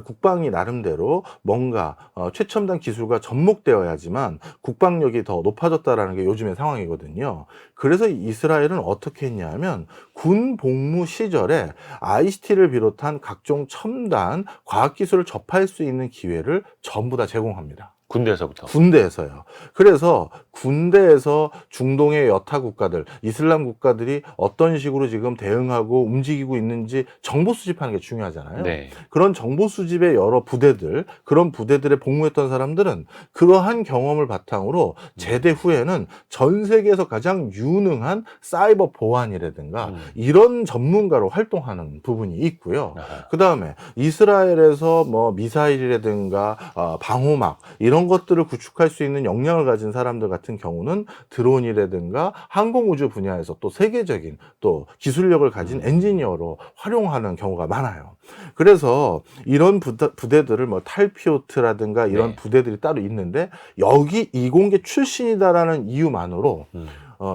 [SPEAKER 2] 국방이 나름대로 뭔가 최첨단 기술과 접목되어야지만 국방력이 더 높아졌다라는 게 요즘의 상황이거든요. 그래서 이스라엘은 어떻게 했냐면 군 복무 시절에 ICT를 비롯한 각종 첨단 과학기술을 접할 수 있는 기회를 전부 다 제공합니다.
[SPEAKER 1] 군대에서부터.
[SPEAKER 2] 군대에서요. 그래서 군대에서 중동의 여타 국가들, 이슬람 국가들이 어떤 식으로 지금 대응하고 움직이고 있는지 정보 수집하는 게 중요하잖아요.
[SPEAKER 1] 네.
[SPEAKER 2] 그런 정보 수집의 여러 부대들, 그런 부대들에 복무했던 사람들은 그러한 경험을 바탕으로 제대 후에는 전 세계에서 가장 유능한 사이버 보안이라든가 이런 전문가로 활동하는 부분이 있고요. 그 다음에 이스라엘에서 뭐 미사일이라든가 방호막 이런 것들을 구축할 수 있는 역량을 가진 사람들 같은 경우는 드론이라든가 항공우주 분야에서 또 세계적인 또 기술력을 가진 엔지니어로 활용하는 경우가 많아요. 그래서 이런 부대들을 뭐 탈피오트라든가 이런
[SPEAKER 1] 네.
[SPEAKER 2] 부대들이 따로 있는데 여기 이공계 출신이다라는 이유만으로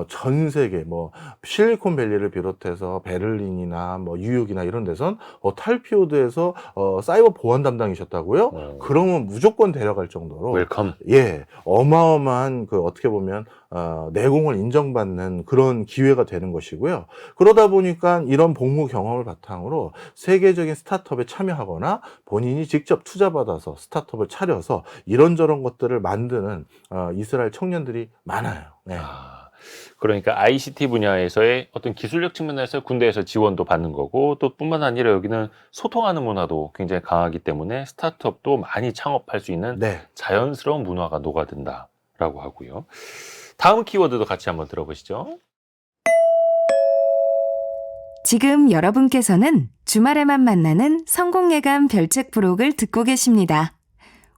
[SPEAKER 2] 전 세계 뭐 실리콘밸리를 비롯해서 베를린이나 뭐 뉴욕이나 이런 데선 탈피오드에서 사이버 보안 담당이셨다고요? 그러면 무조건 데려갈 정도로
[SPEAKER 1] 웰컴.
[SPEAKER 2] 예, 어마어마한 그 어떻게 보면 내공을 인정받는 그런 기회가 되는 것이고요. 그러다 보니까 이런 복무 경험을 바탕으로 세계적인 스타트업에 참여하거나 본인이 직접 투자받아서 스타트업을 차려서 이런저런 것들을 만드는 이스라엘 청년들이 많아요. 네.
[SPEAKER 1] 그러니까 ICT 분야에서의 어떤 기술력 측면에서 군대에서 지원도 받는 거고 또 뿐만 아니라 여기는 소통하는 문화도 굉장히 강하기 때문에 스타트업도 많이 창업할 수 있는
[SPEAKER 2] 네.
[SPEAKER 1] 자연스러운 문화가 녹아든다라고 하고요. 다음 키워드도 같이 한번 들어보시죠.
[SPEAKER 3] 지금 여러분께서는 주말에만 만나는 성공예감 별책 부록을 듣고 계십니다.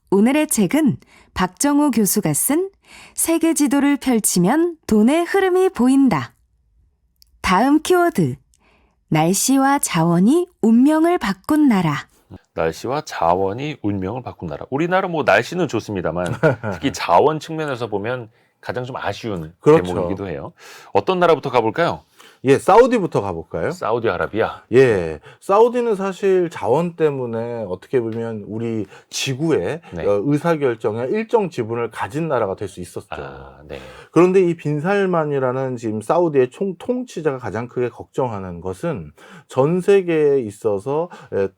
[SPEAKER 3] 오늘의 책은 박정우 교수가 쓴 세계 지도를 펼치면 돈의 흐름이 보인다. 다음 키워드, 날씨와 자원이 운명을 바꾼 나라.
[SPEAKER 1] 날씨와 자원이 운명을 바꾼 나라. 우리나라 뭐 날씨는 좋습니다만 특히 자원 측면에서 보면 가장 좀 아쉬운
[SPEAKER 2] 그렇죠.
[SPEAKER 1] 대목이기도 해요. 어떤 나라부터 가볼까요?
[SPEAKER 2] 예, 사우디부터 가볼까요?
[SPEAKER 1] 사우디아라비아.
[SPEAKER 2] 예, 사우디는 사실 자원 때문에 어떻게 보면 우리 지구의
[SPEAKER 1] 네.
[SPEAKER 2] 의사결정에 일정 지분을 가진 나라가 될 수 있었죠.
[SPEAKER 1] 네.
[SPEAKER 2] 그런데 이 빈살만이라는 지금 사우디의 통치자가 가장 크게 걱정하는 것은 전 세계에 있어서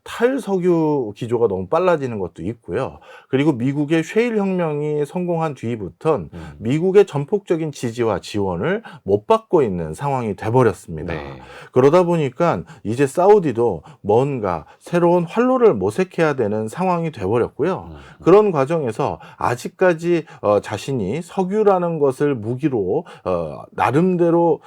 [SPEAKER 2] 탈석유 기조가 너무 빨라지는 것도 있고요. 그리고 미국의 셰일 혁명이 성공한 뒤부턴 미국의 전폭적인 지지와 지원을 못 받고 있는 상황이 돼버렸습니다.
[SPEAKER 1] 네.
[SPEAKER 2] 그러다 보니까 이제 사우디도 뭔가 새로운 활로를 모색해야 되는 상황이 돼버렸고요. 그런 과정에서 아직까지 자신이 석유라는 것을 무기로 나름대로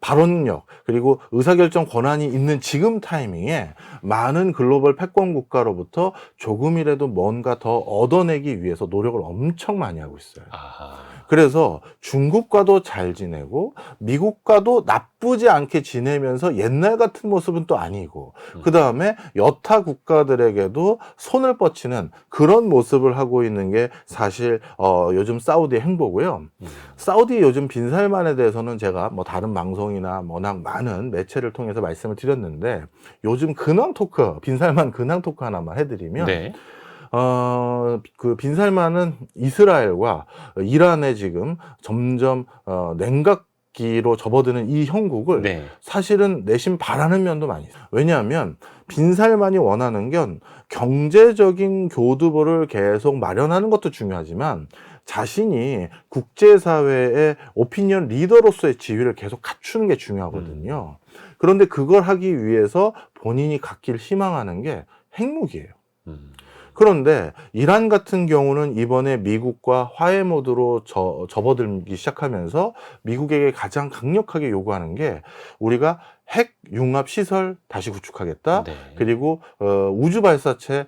[SPEAKER 2] 발언력 그리고 의사결정 권한이 있는 지금 타이밍에 많은 글로벌 패권 국가로부터 조금이라도 뭔가 더 얻어내기 위해서 노력을 엄청 많이 하고 있어요.
[SPEAKER 1] 아하.
[SPEAKER 2] 그래서 중국과도 잘 지내고 미국과도 나쁘지 않게 지내면서 옛날 같은 모습은 또 아니고 그 다음에 여타 국가들에게도 손을 뻗치는 그런 모습을 하고 있는 게 사실 요즘 사우디의 행보고요. 사우디 요즘 빈살만에 대해서는 제가 뭐 다른 방송이나 워낙 많은 매체를 통해서 말씀을 드렸는데 요즘 근황 토크, 빈살만 근황 토크 하나만 해드리면
[SPEAKER 1] 네.
[SPEAKER 2] 그 빈살만은 이스라엘과 이란에 지금 점점 냉각기로 접어드는 이 형국을
[SPEAKER 1] 네.
[SPEAKER 2] 사실은 내심 바라는 면도 많이 있어요. 왜냐하면 빈살만이 원하는 건 경제적인 교두보를 계속 마련하는 것도 중요하지만 자신이 국제사회의 오피니언 리더로서의 지위를 계속 갖추는 게 중요하거든요. 그런데 그걸 하기 위해서 본인이 갖길 희망하는 게 핵무기예요. 그런데 이란 같은 경우는 이번에 미국과 화해 모드로 접어들기 시작하면서 미국에게 가장 강력하게 요구하는 게 우리가 핵 융합 시설 다시 구축하겠다.
[SPEAKER 1] 네.
[SPEAKER 2] 그리고 우주 발사체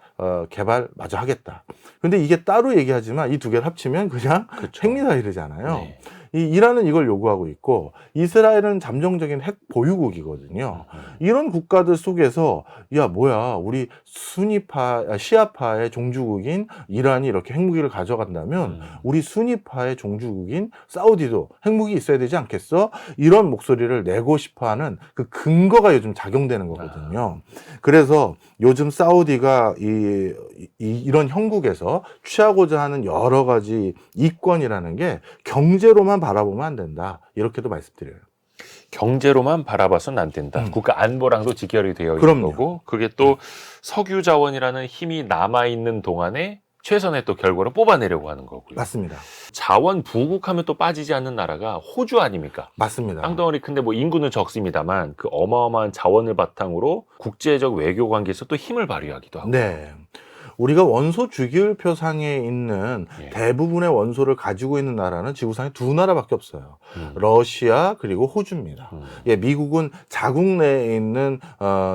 [SPEAKER 2] 개발 마저 하겠다. 근데 이게 따로 얘기하지만 이 두 개를 합치면 그냥
[SPEAKER 1] 그렇죠.
[SPEAKER 2] 핵미사일이잖아요.
[SPEAKER 1] 네.
[SPEAKER 2] 이 이란은 이걸 요구하고 있고 이스라엘은 잠정적인 핵 보유국이거든요. 이런 국가들 속에서 야 뭐야 우리 순위파 시아파의 종주국인 이란이 이렇게 핵무기를 가져간다면 우리 순위파의 종주국인 사우디도 핵무기 있어야 되지 않겠어? 이런 목소리를 내고 싶어하는 그 근거가 요즘 작용되는 거거든요. 그래서 요즘 사우디가 이런 형국에서 취하고자 하는 여러 가지 이권이라는 게 경제로만 바라보면 안 된다. 이렇게도 말씀드려요.
[SPEAKER 1] 경제로만 바라봐서는 안 된다. 국가 안보랑도 직결이 되어 있는
[SPEAKER 2] 그럼요.
[SPEAKER 1] 거고 그게 또 석유 자원이라는 힘이 남아있는 동안에 최선의 또 결과를 뽑아내려고 하는 거고요.
[SPEAKER 2] 맞습니다.
[SPEAKER 1] 자원 부국하면 또 빠지지 않는 나라가 호주 아닙니까?
[SPEAKER 2] 맞습니다.
[SPEAKER 1] 땅덩어리 큰데 뭐 인구는 적습니다만 그 어마어마한 자원을 바탕으로 국제적 외교 관계에서 또 힘을 발휘하기도 하고.
[SPEAKER 2] 네. 우리가 원소 주기율표 상에 있는
[SPEAKER 1] 예.
[SPEAKER 2] 대부분의 원소를 가지고 있는 나라는 지구상에 두 나라밖에 없어요. 러시아 그리고 호주입니다. 예, 미국은 자국 내에 있는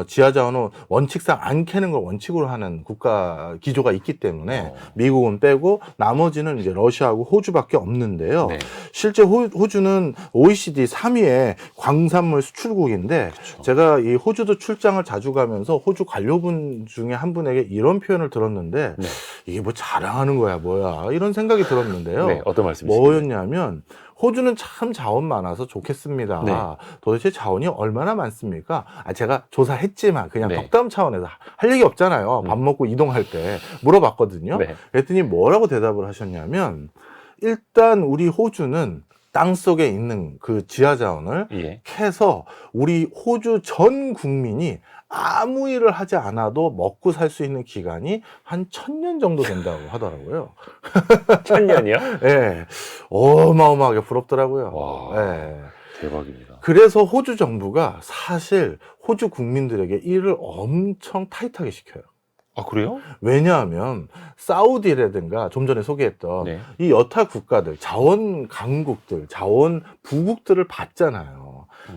[SPEAKER 2] 지하자원을 원칙상 안 캐는 걸 원칙으로 하는 국가 기조가 있기 때문에 미국은 빼고 나머지는 이제 러시아하고 호주밖에 없는데요.
[SPEAKER 1] 네.
[SPEAKER 2] 실제 호주는 OECD 3위의 광산물 수출국인데
[SPEAKER 1] 그렇죠.
[SPEAKER 2] 제가 이 호주도 출장을 자주 가면서 호주 관료분 중에 한 분에게 이런 표현을 들었는데
[SPEAKER 1] 네.
[SPEAKER 2] 이게 뭐 자랑하는 거야 뭐야 이런 생각이 들었는데요.
[SPEAKER 1] 네, 어떤 말씀이세요?
[SPEAKER 2] 뭐였냐면 호주는 참 자원 많아서 좋겠습니다.
[SPEAKER 1] 네.
[SPEAKER 2] 도대체 자원이 얼마나 많습니까? 제가 조사했지만 그냥
[SPEAKER 1] 네.
[SPEAKER 2] 덕담 차원에서 할 얘기 없잖아요. 밥 먹고 이동할 때 물어봤거든요.
[SPEAKER 1] 네.
[SPEAKER 2] 그랬더니 뭐라고 대답을 하셨냐면 일단 우리 호주는 땅속에 있는 그 지하자원을
[SPEAKER 1] 예.
[SPEAKER 2] 캐서 우리 호주 전 국민이 아무 일을 하지 않아도 먹고 살 수 있는 기간이 한 1000년 정도 된다고 하더라고요.
[SPEAKER 1] 1000년이요?
[SPEAKER 2] 예. 어마어마하게 부럽더라고요.
[SPEAKER 1] 와.
[SPEAKER 2] 예.
[SPEAKER 1] 대박입니다.
[SPEAKER 2] 그래서 호주 정부가 사실 호주 국민들에게 일을 엄청 타이트하게 시켜요.
[SPEAKER 1] 아, 그래요?
[SPEAKER 2] 왜냐하면 사우디라든가 좀 전에 소개했던
[SPEAKER 1] 네.
[SPEAKER 2] 이 여타 국가들, 자원 강국들, 자원 부국들을 받잖아요.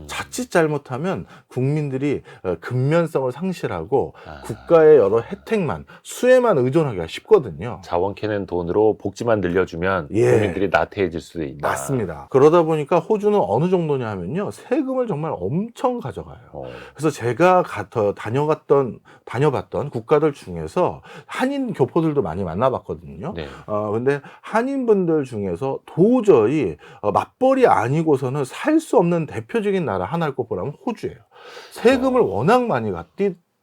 [SPEAKER 2] 자칫 잘못하면 국민들이 근면성을 상실하고 국가의 여러 혜택만, 수혜만 의존하기가 쉽거든요.
[SPEAKER 1] 자원 캐는 돈으로 복지만 늘려주면
[SPEAKER 2] 예.
[SPEAKER 1] 국민들이 나태해질 수도 있다.
[SPEAKER 2] 맞습니다. 그러다 보니까 호주는 어느 정도냐 하면요. 세금을 정말 엄청 가져가요. 그래서 제가 다녀봤던 국가들 중에서 한인 교포들도 많이 만나봤거든요.
[SPEAKER 1] 네.
[SPEAKER 2] 근데 한인분들 중에서 도저히 맞벌이 아니고서는 살 수 없는 대표적인 나라 하나를 꼽으라면 호주예요. 세금을 워낙 많이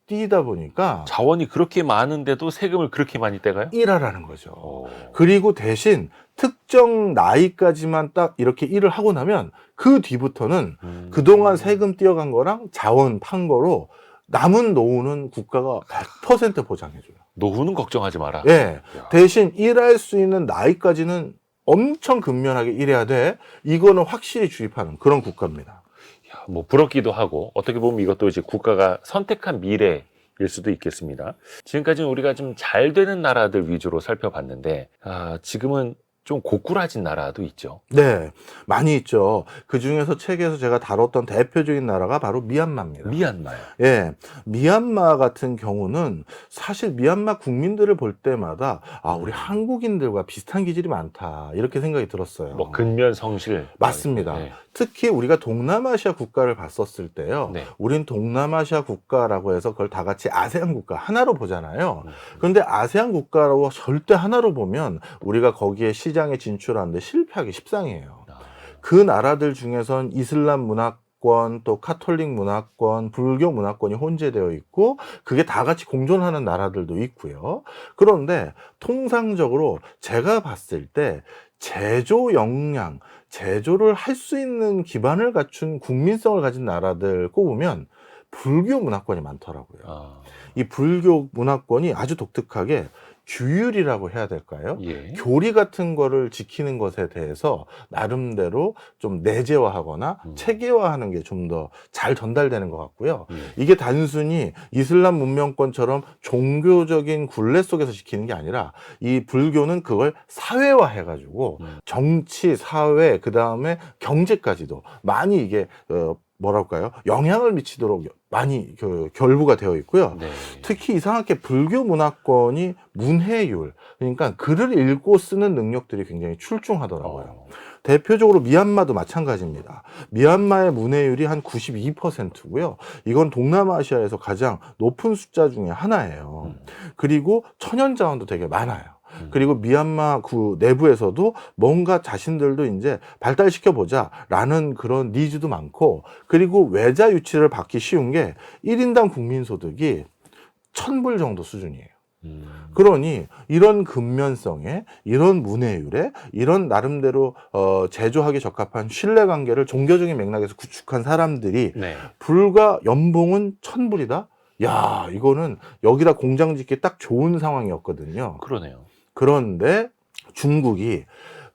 [SPEAKER 2] 띄다 보니까
[SPEAKER 1] 자원이 그렇게 많은데도 세금을 그렇게 많이 떼가요?
[SPEAKER 2] 일하라는 거죠. 그리고 대신 특정 나이까지만 딱 이렇게 일을 하고 나면 그 뒤부터는 그동안 세금 띄어간 거랑 자원 판 거로 남은 노후는 국가가 100% 보장해줘요.
[SPEAKER 1] 노후는 걱정하지 마라.
[SPEAKER 2] 예.
[SPEAKER 1] 야.
[SPEAKER 2] 대신 일할 수 있는 나이까지는 엄청 근면하게 일해야 돼. 이거는 확실히 주입하는 그런 국가입니다.
[SPEAKER 1] 야, 뭐 부럽기도 하고 어떻게 보면 이것도 이제 국가가 선택한 미래일 수도 있겠습니다. 지금까지는 우리가 좀 잘 되는 나라들 위주로 살펴봤는데 지금은 좀 고꾸라진 나라도 있죠.
[SPEAKER 2] 네, 많이 있죠. 그 중에서 책에서 제가 다뤘던 대표적인 나라가 바로 미얀마입니다.
[SPEAKER 1] 미얀마요.
[SPEAKER 2] 예, 미얀마 같은 경우는 사실 미얀마 국민들을 볼 때마다 우리 한국인들과 비슷한 기질이 많다 이렇게 생각이 들었어요.
[SPEAKER 1] 뭐 근면 성실.
[SPEAKER 2] 맞습니다.
[SPEAKER 1] 네.
[SPEAKER 2] 특히 우리가 동남아시아 국가를 봤었을 때요.
[SPEAKER 1] 네.
[SPEAKER 2] 우린 동남아시아 국가라고 해서 그걸 다 같이 아세안 국가 하나로 보잖아요. 그런데 아세안 국가라고 절대 하나로 보면 우리가 거기에 시장에 진출하는데 실패하기 십상이에요. 그 나라들 중에선 이슬람 문화권, 또 카톨릭 문화권, 불교 문화권이 혼재되어 있고 그게 다 같이 공존하는 나라들도 있고요. 그런데 통상적으로 제가 봤을 때 제조 역량, 제조를 할 수 있는 기반을 갖춘 국민성을 가진 나라들 꼽으면 불교 문화권이 많더라고요. 이 불교 문화권이 아주 독특하게 규율이라고 해야 될까요?
[SPEAKER 1] 예.
[SPEAKER 2] 교리 같은 거를 지키는 것에 대해서 나름대로 좀 내재화하거나 체계화하는 게 좀 더 잘 전달되는 것 같고요. 이게 단순히 이슬람 문명권처럼 종교적인 굴레 속에서 지키는 게 아니라 이 불교는 그걸 사회화해가지고 정치, 사회, 그 다음에 경제까지도 많이 이게 뭐랄까요? 영향을 미치도록 많이 결부가 되어 있고요.
[SPEAKER 1] 네.
[SPEAKER 2] 특히 이상하게 불교 문화권이 문해율, 그러니까 글을 읽고 쓰는 능력들이 굉장히 출중하더라고요. 대표적으로 미얀마도 마찬가지입니다. 미얀마의 문해율이 한 92%고요. 이건 동남아시아에서 가장 높은 숫자 중에 하나예요. 그리고 천연자원도 되게 많아요. 그리고 미얀마 그 내부에서도 뭔가 자신들도 이제 발달시켜보자 라는 그런 니즈도 많고, 그리고 외자 유치를 받기 쉬운 게 1인당 국민소득이 1,000불 정도 수준이에요. 그러니 이런 근면성에, 이런 문해율에, 이런 나름대로 제조하기 적합한 신뢰관계를 종교적인 맥락에서 구축한 사람들이
[SPEAKER 1] 네.
[SPEAKER 2] 불과 연봉은 1,000불이다? 야, 이거는 여기다 공장 짓기 딱 좋은 상황이었거든요.
[SPEAKER 1] 그러네요.
[SPEAKER 2] 그런데 중국이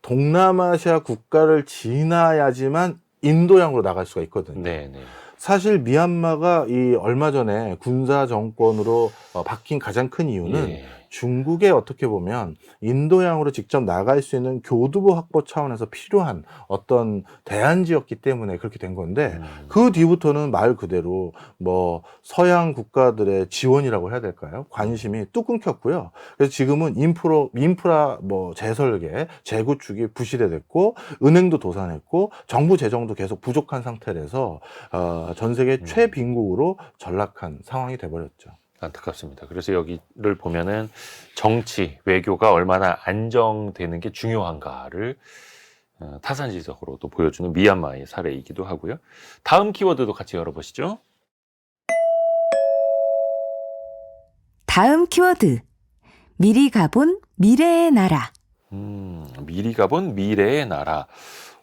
[SPEAKER 2] 동남아시아 국가를 지나야지만 인도양으로 나갈 수가 있거든요.
[SPEAKER 1] 네, 네.
[SPEAKER 2] 사실 미얀마가 이 얼마 전에 군사 정권으로 바뀐 가장 큰 이유는
[SPEAKER 1] 예.
[SPEAKER 2] 중국에 어떻게 보면 인도양으로 직접 나갈 수 있는 교두보 확보 차원에서 필요한 어떤 대안지였기 때문에 그렇게 된 건데, 그 뒤부터는 말 그대로 뭐 서양 국가들의 지원이라고 해야 될까요? 관심이 뚝 끊겼고요. 그래서 지금은 인프라 뭐 재설계, 재구축이 부실해됐고, 은행도 도산했고, 정부 재정도 계속 부족한 상태라서 전 세계 최빈국으로 전락한 상황이 돼버렸죠.
[SPEAKER 1] 안타깝습니다. 그래서 여기를 보면은 정치, 외교가 얼마나 안정되는 게 중요한가를 타산지적으로도 보여주는 미얀마의 사례이기도 하고요. 다음 키워드도 같이 열어보시죠.
[SPEAKER 3] 다음 키워드. 미리 가본 미래의 나라.
[SPEAKER 1] 미리 가본 미래의 나라.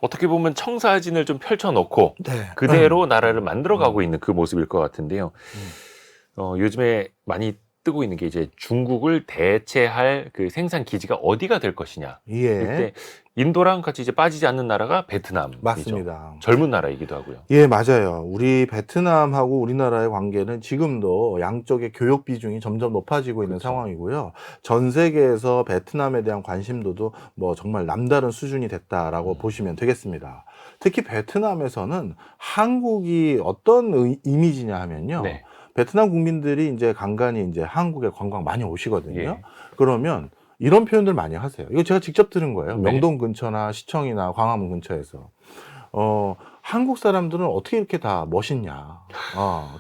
[SPEAKER 1] 어떻게 보면 청사진을 좀 펼쳐놓고
[SPEAKER 2] 네.
[SPEAKER 1] 그대로 나라를 만들어가고 있는 그 모습일 것 같은데요. 요즘에 많이 뜨고 있는 게 이제 중국을 대체할 그 생산 기지가 어디가 될 것이냐.
[SPEAKER 2] 예.
[SPEAKER 1] 그때 인도랑 같이 이제 빠지지 않는 나라가 베트남이죠.
[SPEAKER 2] 맞습니다.
[SPEAKER 1] 젊은 나라이기도 하고요.
[SPEAKER 2] 예, 맞아요. 우리 베트남하고 우리나라의 관계는 지금도 양쪽의 교역 비중이 점점 높아지고 있는
[SPEAKER 1] 그렇죠.
[SPEAKER 2] 상황이고요. 전 세계에서 베트남에 대한 관심도도 뭐 정말 남다른 수준이 됐다라고 보시면 되겠습니다. 특히 베트남에서는 한국이 어떤 이미지냐 하면요.
[SPEAKER 1] 네.
[SPEAKER 2] 베트남 국민들이 이제 간간히 이제 한국에 관광 많이 오시거든요.
[SPEAKER 1] 예.
[SPEAKER 2] 그러면 이런 표현들 많이 하세요. 이거 제가 직접 들은 거예요.
[SPEAKER 1] 네.
[SPEAKER 2] 명동 근처나 시청이나 광화문 근처에서. 한국 사람들은 어떻게 이렇게 다 멋있냐.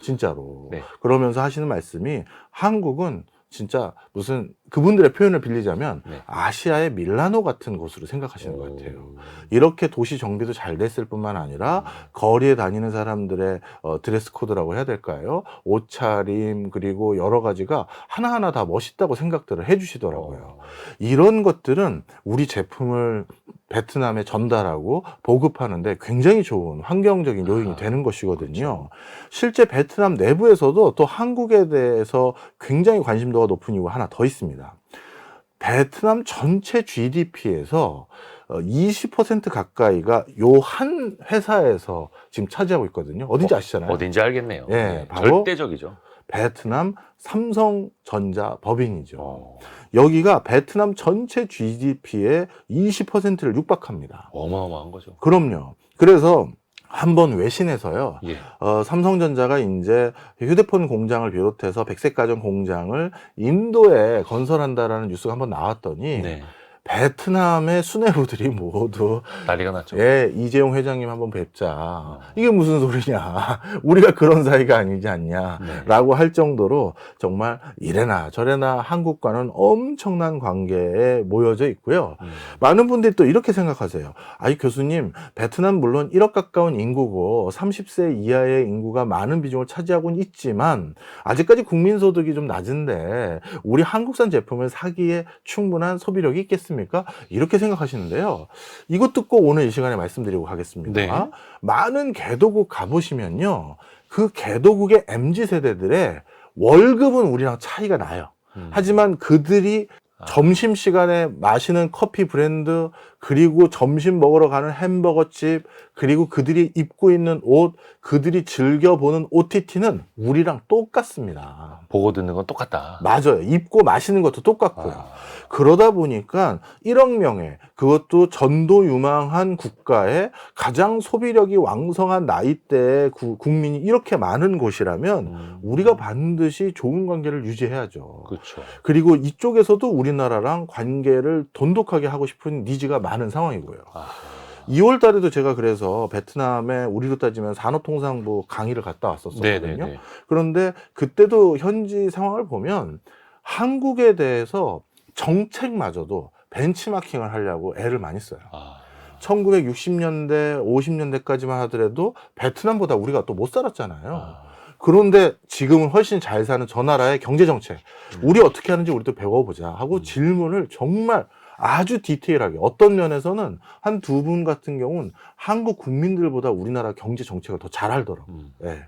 [SPEAKER 2] 진짜로.
[SPEAKER 1] 네.
[SPEAKER 2] 그러면서 하시는 말씀이 한국은 진짜 무슨 그분들의 표현을 빌리자면
[SPEAKER 1] 네.
[SPEAKER 2] 아시아의 밀라노 같은 곳으로 생각하시는 것 같아요.
[SPEAKER 1] 오.
[SPEAKER 2] 이렇게 도시 정비도 잘 됐을 뿐만 아니라 거리에 다니는 사람들의 드레스 코드라고 해야 될까요? 옷차림, 그리고 여러 가지가 하나하나 다 멋있다고 생각들을 해주시더라고요. 이런 것들은 우리 제품을 베트남에 전달하고 보급하는데 굉장히 좋은 환경적인 요인이 되는 것이거든요. 실제 베트남 내부에서도 또 한국에 대해서 굉장히 관심도가 높은 이유가 하나 더 있습니다. 베트남 전체 GDP에서 20% 가까이가 요 한 회사에서 지금 차지하고 있거든요. 어딘지 아시잖아요.
[SPEAKER 1] 어딘지 알겠네요.
[SPEAKER 2] 예,
[SPEAKER 1] 네,
[SPEAKER 2] 바로
[SPEAKER 1] 절대적이죠.
[SPEAKER 2] 베트남 삼성전자 법인이죠.
[SPEAKER 1] 어,
[SPEAKER 2] 여기가 베트남 전체 GDP의 20%를 육박합니다.
[SPEAKER 1] 어마어마한 거죠.
[SPEAKER 2] 그럼요. 그래서 한번 외신에서요,
[SPEAKER 1] 예.
[SPEAKER 2] 삼성전자가 이제 휴대폰 공장을 비롯해서 백색가전 공장을 인도에 건설한다라는 뉴스가 한번 나왔더니
[SPEAKER 1] 네.
[SPEAKER 2] 베트남의 수뇌부들이 모두
[SPEAKER 1] 난리가 났죠.
[SPEAKER 2] 예, 이재용 회장님 한번 뵙자. 이게 무슨 소리냐. 우리가 그런 사이가 아니지 않냐.
[SPEAKER 1] 네.
[SPEAKER 2] 라고 할 정도로 정말 이래나 저래나 한국과는 엄청난 관계에 모여져 있고요. 많은 분들이 또 이렇게 생각하세요. 아이, 교수님, 베트남 물론 1억 가까운 인구고 30세 이하의 인구가 많은 비중을 차지하고는 있지만 아직까지 국민소득이 좀 낮은데 우리 한국산 제품을 사기에 충분한 소비력이 있겠습니까? 이렇게 생각하시는데요. 이것 듣고 오늘 이 시간에 말씀드리고 가겠습니다.
[SPEAKER 1] 네.
[SPEAKER 2] 많은 개도국 가보시면요. 그 개도국의 MZ세대들의 월급은 우리랑 차이가 나요. 하지만 그들이 점심시간에 마시는 커피 브랜드, 그리고 점심 먹으러 가는 햄버거집, 그리고 그들이 입고 있는 옷, 그들이 즐겨보는 OTT는 우리랑 똑같습니다.
[SPEAKER 1] 보고 듣는 건 똑같다.
[SPEAKER 2] 맞아요. 입고 마시는 것도 똑같고요.
[SPEAKER 1] 아,
[SPEAKER 2] 그러다 보니까 1억 명의, 그것도 전도 유망한 국가에 가장 소비력이 왕성한 나이대의 국민이 이렇게 많은 곳이라면 우리가 반드시 좋은 관계를 유지해야죠.
[SPEAKER 1] 그렇죠.
[SPEAKER 2] 그리고 이쪽에서도 우리나라랑 관계를 돈독하게 하고 싶은 니즈가 많은 상황이고요.
[SPEAKER 1] 아,
[SPEAKER 2] 2월 달에도 제가 그래서 베트남에 우리로 따지면 산업통상부 강의를 갔다 왔었거든요.
[SPEAKER 1] 네네네.
[SPEAKER 2] 그런데 그때도 현지 상황을 보면 한국에 대해서 정책마저도 벤치마킹을 하려고 애를 많이 써요.
[SPEAKER 1] 아,
[SPEAKER 2] 1960년대, 50년대까지만 하더라도 베트남보다 우리가 또 못 살았잖아요.
[SPEAKER 1] 아,
[SPEAKER 2] 그런데 지금은 훨씬 잘 사는 저 나라의 경제정책, 우리 어떻게 하는지 우리도 배워보자 하고 질문을 정말 아주 디테일하게, 어떤 면에서는 한 두 분 같은 경우는 한국 국민들보다 우리나라 경제 정책을 더 잘 알더라고요. 예.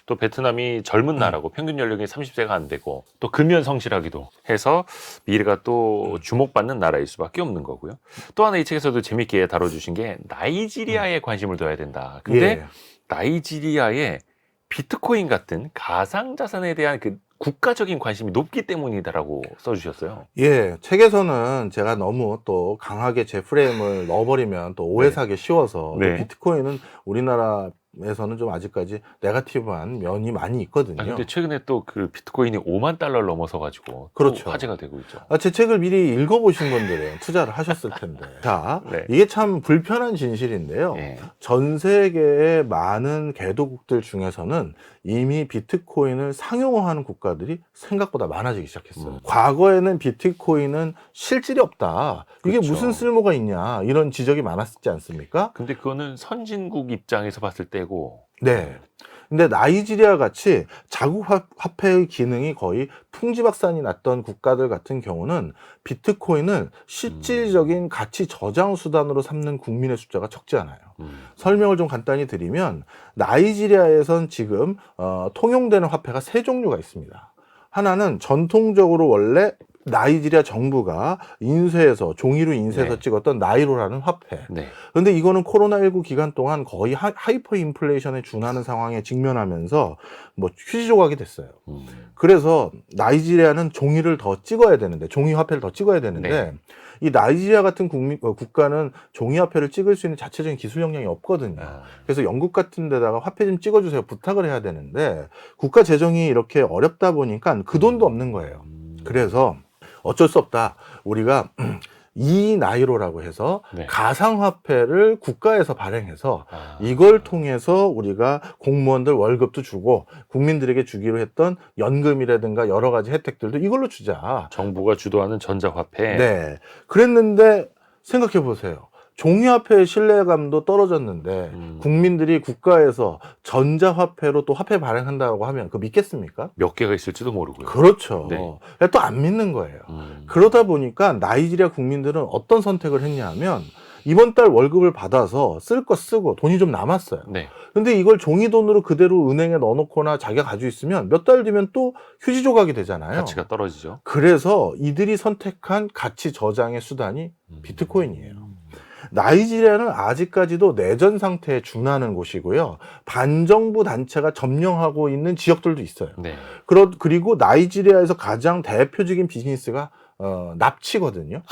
[SPEAKER 1] 또 베트남이 젊은 나라고 평균 연령이 30세가 안 되고 또 근면 성실하기도 해서 미래가 또 주목받는 나라일 수밖에 없는 거고요. 또 하나 이 책에서도 재밌게 다뤄주신 게 나이지리아에 관심을 둬야 된다. 근데
[SPEAKER 2] 예.
[SPEAKER 1] 나이지리아의 비트코인 같은 가상자산에 대한 그 국가적인 관심이 높기 때문이다라고 써주셨어요.
[SPEAKER 2] 예, 책에서는 제가 너무 또 강하게 제 프레임을 넣어버리면 또 오해사기 쉬워서
[SPEAKER 1] 네.
[SPEAKER 2] 비트코인은 우리나라에서는 좀 아직까지 네거티브한 면이 많이 있거든요.
[SPEAKER 1] 아, 근데 최근에 또 그 비트코인이 5만 달러를 넘어서 가지고
[SPEAKER 2] 그렇죠.
[SPEAKER 1] 화제가 되고 있죠.
[SPEAKER 2] 제 책을 미리 읽어보신 분들은 투자를 하셨을 텐데. 자,
[SPEAKER 1] 네.
[SPEAKER 2] 이게 참 불편한 진실인데요.
[SPEAKER 1] 예.
[SPEAKER 2] 전 세계의 많은 개도국들 중에서는 이미 비트코인을 상용화하는 국가들이 생각보다 많아지기 시작했어요. 과거에는 비트코인은 실질이 없다. 이게
[SPEAKER 1] 그렇죠.
[SPEAKER 2] 무슨 쓸모가 있냐. 이런 지적이 많았지 않습니까?
[SPEAKER 1] 근데 그거는 선진국 입장에서 봤을 때고.
[SPEAKER 2] 네. 근데 나이지리아 같이 자국 화폐의 기능이 거의 풍지박산이 났던 국가들 같은 경우는 비트코인을 실질적인 가치 저장 수단으로 삼는 국민의 숫자가 적지 않아요. 설명을 좀 간단히 드리면 나이지리아에선 지금 통용되는 화폐가 세 종류가 있습니다. 하나는 전통적으로 원래 나이지리아 정부가 인쇄해서 종이로 인쇄해서
[SPEAKER 1] 네.
[SPEAKER 2] 찍었던 나이로라는 화폐.
[SPEAKER 1] 네.
[SPEAKER 2] 그런데 이거는 코로나19 기간 동안 거의 하이퍼 인플레이션에 준하는 상황에 직면하면서 뭐 휴지 조각이 됐어요. 그래서 나이지리아는 종이를 더 찍어야 되는데, 종이 화폐를 더 찍어야 되는데
[SPEAKER 1] 네.
[SPEAKER 2] 이 나이지리아 같은 국가는 종이 화폐를 찍을 수 있는 자체적인 기술 역량이 없거든요.
[SPEAKER 1] 아,
[SPEAKER 2] 그래서 영국 같은 데다가 화폐 좀 찍어주세요 부탁을 해야 되는데 국가 재정이 이렇게 어렵다 보니까 그 돈도 없는 거예요. 그래서 어쩔 수 없다. 우리가 이 나이로라고 해서
[SPEAKER 1] 네.
[SPEAKER 2] 가상화폐를 국가에서 발행해서
[SPEAKER 1] 아.
[SPEAKER 2] 이걸 통해서 우리가 공무원들 월급도 주고 국민들에게 주기로 했던 연금이라든가 여러 가지 혜택들도 이걸로 주자.
[SPEAKER 1] 정부가 주도하는 전자화폐.
[SPEAKER 2] 네. 그랬는데 생각해 보세요. 종이화폐의 신뢰감도 떨어졌는데 국민들이 국가에서 전자화폐로 또 화폐 발행한다고 하면 그거 믿겠습니까?
[SPEAKER 1] 몇 개가 있을지도 모르고요.
[SPEAKER 2] 그렇죠.
[SPEAKER 1] 네.
[SPEAKER 2] 또 안 믿는 거예요. 그러다 보니까 나이지리아 국민들은 어떤 선택을 했냐 하면 이번 달 월급을 받아서 쓸 거 쓰고 돈이 좀 남았어요.
[SPEAKER 1] 네.
[SPEAKER 2] 근데 이걸 종이돈으로 그대로 은행에 넣어놓거나 자기가 가지고 있으면 몇 달 뒤면 또 휴지 조각이 되잖아요.
[SPEAKER 1] 가치가 떨어지죠.
[SPEAKER 2] 그래서 이들이 선택한 가치 저장의 수단이 비트코인이에요. 나이지리아는 아직까지도 내전 상태에 준하는 곳이고요. 반정부 단체가 점령하고 있는 지역들도 있어요.
[SPEAKER 1] 네.
[SPEAKER 2] 그리고 나이지리아에서 가장 대표적인 비즈니스가 납치거든요.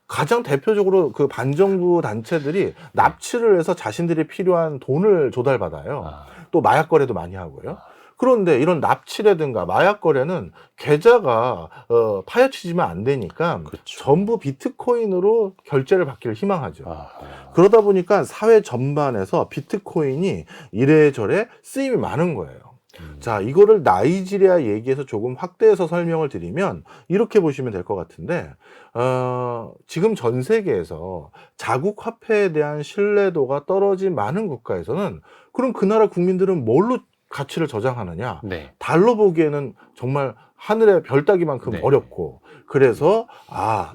[SPEAKER 2] 가장 대표적으로 그 반정부 단체들이 납치를 해서 자신들이 필요한 돈을 조달받아요.
[SPEAKER 1] 아,
[SPEAKER 2] 또 마약 거래도 많이 하고요. 그런데 이런 납치라든가 마약 거래는 계좌가 파헤치지면 안 되니까
[SPEAKER 1] 그렇죠.
[SPEAKER 2] 전부 비트코인으로 결제를 받기를 희망하죠.
[SPEAKER 1] 아,
[SPEAKER 2] 그러다 보니까 사회 전반에서 비트코인이 이래저래 쓰임이 많은 거예요. 자, 이거를 나이지리아 얘기에서 조금 확대해서 설명을 드리면 이렇게 보시면 될 것 같은데, 지금 전 세계에서 자국 화폐에 대한 신뢰도가 떨어진 많은 국가에서는 그럼 그 나라 국민들은 뭘로 가치를 저장하느냐?
[SPEAKER 1] 네.
[SPEAKER 2] 달러 보기에는 정말 하늘의 별 따기만큼
[SPEAKER 1] 네.
[SPEAKER 2] 어렵고, 그래서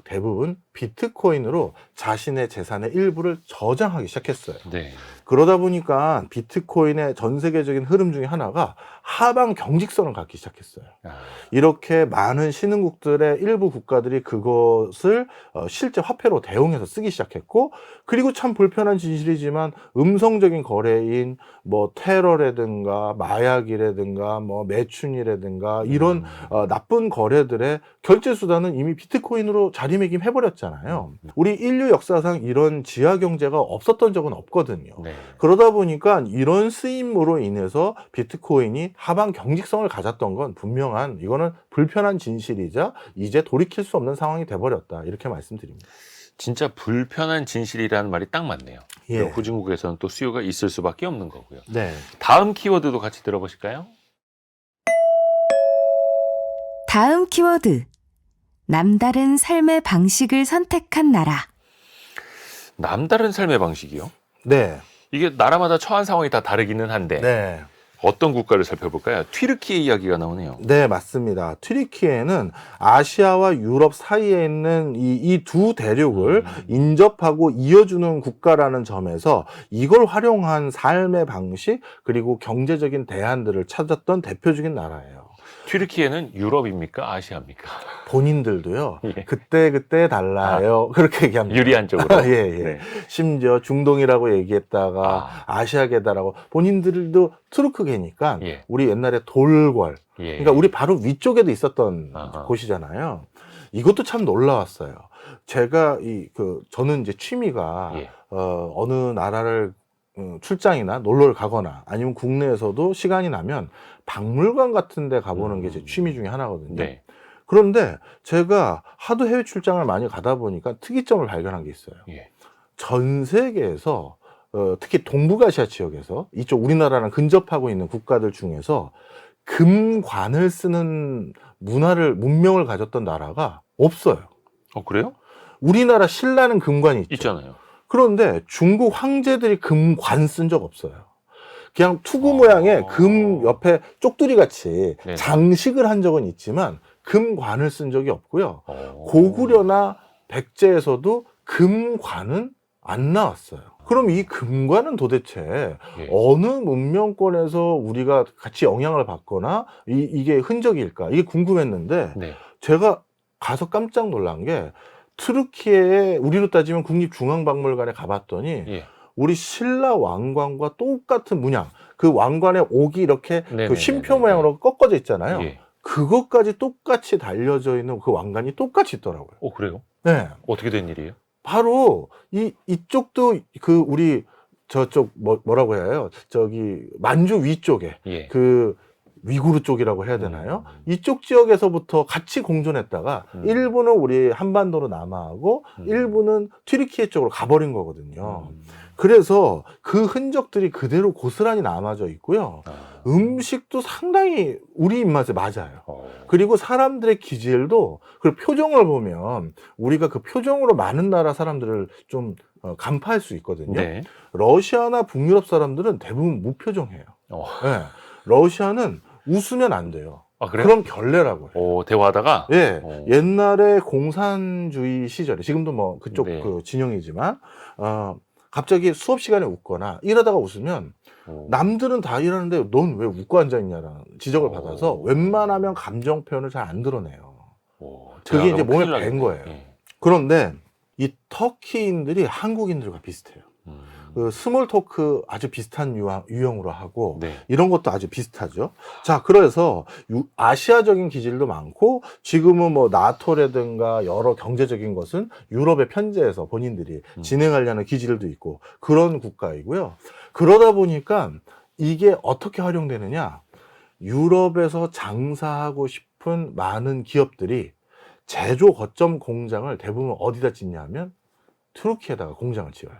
[SPEAKER 2] 대부분 비트코인으로 자신의 재산의 일부를 저장하기 시작했어요.
[SPEAKER 1] 네.
[SPEAKER 2] 그러다 보니까 비트코인의 전 세계적인 흐름 중에 하나가 하방 경직성을 갖기 시작했어요.
[SPEAKER 1] 아,
[SPEAKER 2] 이렇게 많은 신흥국들의 일부 국가들이 그것을 실제 화폐로 대용해서 쓰기 시작했고, 그리고 참 불편한 진실이지만 음성적인 거래인 뭐 테러라든가 마약이라든가 뭐 매춘이라든가 이런 나쁜 거래들의 결제 수단은 이미 비트코인으로 자리매김해버렸잖아요. 우리 인류 역사상 이런 지하 경제가 없었던 적은 없거든요.
[SPEAKER 1] 네.
[SPEAKER 2] 그러다 보니까 이런 쓰임으로 인해서 비트코인이 하방 경직성을 가졌던 건 분명한, 이거는 불편한 진실이자 이제 돌이킬 수 없는 상황이 돼버렸다, 이렇게 말씀드립니다.
[SPEAKER 1] 진짜 불편한 진실이라는 말이 딱 맞네요.
[SPEAKER 2] 예.
[SPEAKER 1] 후진국에서는 또 수요가 있을 수밖에 없는 거고요.
[SPEAKER 2] 네.
[SPEAKER 1] 다음 키워드도 같이 들어보실까요?
[SPEAKER 3] 다음 키워드. 남다른 삶의 방식을 선택한 나라.
[SPEAKER 1] 남다른 삶의 방식이요?
[SPEAKER 2] 네.
[SPEAKER 1] 이게 나라마다 처한 상황이 다 다르기는 한데
[SPEAKER 2] 네.
[SPEAKER 1] 어떤 국가를 살펴볼까요? 튀르키예 이야기가 나오네요.
[SPEAKER 2] 네, 맞습니다. 튀르키예는 아시아와 유럽 사이에 있는 이 두 대륙을 인접하고 이어주는 국가라는 점에서 이걸 활용한 삶의 방식 그리고 경제적인 대안들을 찾았던 대표적인 나라예요.
[SPEAKER 1] 튀르키예는 유럽입니까? 아시아입니까?
[SPEAKER 2] 본인들도요.
[SPEAKER 1] 예.
[SPEAKER 2] 그때 달라요. 그렇게 얘기합니다.
[SPEAKER 1] 유리한 쪽으로.
[SPEAKER 2] 예, 예.
[SPEAKER 1] 네.
[SPEAKER 2] 심지어 중동이라고 얘기했다가 아시아계다라고, 본인들도 투르크계니까
[SPEAKER 1] 예.
[SPEAKER 2] 우리 옛날에 돌궐,
[SPEAKER 1] 예.
[SPEAKER 2] 그러니까 우리 바로 위쪽에도 있었던
[SPEAKER 1] 아하.
[SPEAKER 2] 곳이잖아요. 이것도 참 놀라웠어요. 제가 저는 이제 취미가
[SPEAKER 1] 예.
[SPEAKER 2] 어느 나라를 출장이나 놀러를 가거나 아니면 국내에서도 시간이 나면 박물관 같은 데 가보는 게 제 취미 중에 하나거든요.
[SPEAKER 1] 네.
[SPEAKER 2] 그런데 제가 하도 해외 출장을 많이 가다 보니까 특이점을 발견한 게 있어요.
[SPEAKER 1] 예.
[SPEAKER 2] 전 세계에서 특히 동북아시아 지역에서 이쪽 우리나라랑 근접하고 있는 국가들 중에서 금관을 쓰는 문명을 가졌던 나라가 없어요.
[SPEAKER 1] 그래요?
[SPEAKER 2] 우리나라 신라는 금관이 있죠.
[SPEAKER 1] 있잖아요.
[SPEAKER 2] 그런데 중국 황제들이 금관 쓴 적 없어요. 그냥 투구 모양의 금 옆에 쪽두리 같이
[SPEAKER 1] 네네.
[SPEAKER 2] 장식을 한 적은 있지만 금관을 쓴 적이 없고요.
[SPEAKER 1] 어.
[SPEAKER 2] 고구려나 백제에서도 금관은 안 나왔어요. 그럼 이 금관은 도대체
[SPEAKER 1] 예.
[SPEAKER 2] 어느 문명권에서 우리가 같이 영향을 받거나 이게 흔적일까? 이게 궁금했는데
[SPEAKER 1] 네.
[SPEAKER 2] 제가 가서 깜짝 놀란 게, 튀르키예에 우리로 따지면 국립중앙박물관에 가봤더니
[SPEAKER 1] 예.
[SPEAKER 2] 우리 신라 왕관과 똑같은 문양, 그 왕관의 옥이 이렇게
[SPEAKER 1] 네네네네.
[SPEAKER 2] 그 쉼표 모양으로 꺾어져 있잖아요.
[SPEAKER 1] 예.
[SPEAKER 2] 그것까지 똑같이 달려져 있는 그 왕관이 똑같이 있더라고요.
[SPEAKER 1] 그래요?
[SPEAKER 2] 네.
[SPEAKER 1] 어떻게 된 일이에요?
[SPEAKER 2] 바로 이쪽도 우리 저쪽 뭐라고 해요? 저기 만주 위쪽에
[SPEAKER 1] 예.
[SPEAKER 2] 그 위구르 쪽이라고 해야 되나요? 이쪽 지역에서부터 같이 공존했다가 일부는 우리 한반도로 남하하고 일부는 튀르키예 쪽으로 가버린 거거든요. 그래서 그 흔적들이 그대로 고스란히 남아져 있고요. 음식도 상당히 우리 입맛에 맞아요. 그리고 사람들의 기질도, 그리고 표정을 보면 우리가 그 표정으로 많은 나라 사람들을 좀 간파할 수 있거든요.
[SPEAKER 1] 네.
[SPEAKER 2] 러시아나 북유럽 사람들은 대부분 무표정해요. 네. 러시아는 웃으면 안 돼요.
[SPEAKER 1] 그래요?
[SPEAKER 2] 그럼 결례라고 해요.
[SPEAKER 1] 대화하다가?
[SPEAKER 2] 예, 옛날에 공산주의 시절에, 지금도 뭐 그쪽
[SPEAKER 1] 네.
[SPEAKER 2] 그 진영이지만, 갑자기 수업 시간에 웃거나 이러다가 웃으면 남들은 다 일하는데 넌 왜 웃고 앉아있냐라는 지적을 받아서 웬만하면 감정 표현을 잘 안 드러내요. 그게 이제 몸에 밴 거예요.
[SPEAKER 1] 예.
[SPEAKER 2] 그런데 이 터키인들이 한국인들과 비슷해요. 그 스몰 토크 아주 비슷한 유형으로 하고
[SPEAKER 1] 네.
[SPEAKER 2] 이런 것도 아주 비슷하죠. 자, 그래서 아시아적인 기질도 많고 지금은 뭐 나토라든가 여러 경제적인 것은 유럽에 편제해서 본인들이 진행하려는 기질도 있고 그런 국가이고요. 그러다 보니까 이게 어떻게 활용되느냐? 유럽에서 장사하고 싶은 많은 기업들이 제조 거점 공장을 대부분 어디다 짓냐면 투르키에다가 공장을 지어요.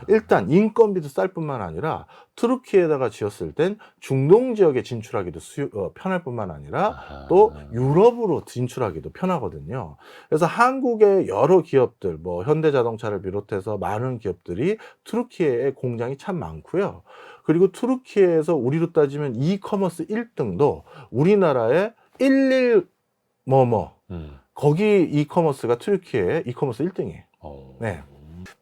[SPEAKER 2] 일단 인건비도 쌀 뿐만 아니라 투르키에다가 지었을 땐 중동 지역에 진출하기도 편할 뿐만 아니라 또 유럽으로 진출하기도 편하거든요. 그래서 한국의 여러 기업들, 뭐 현대자동차를 비롯해서 많은 기업들이 투르키에 공장이 참 많고요. 그리고 투르키에서 우리로 따지면 이커머스 1등도 우리나라의 11 거기 이커머스가 투르키의 이커머스 1등이에요. 네.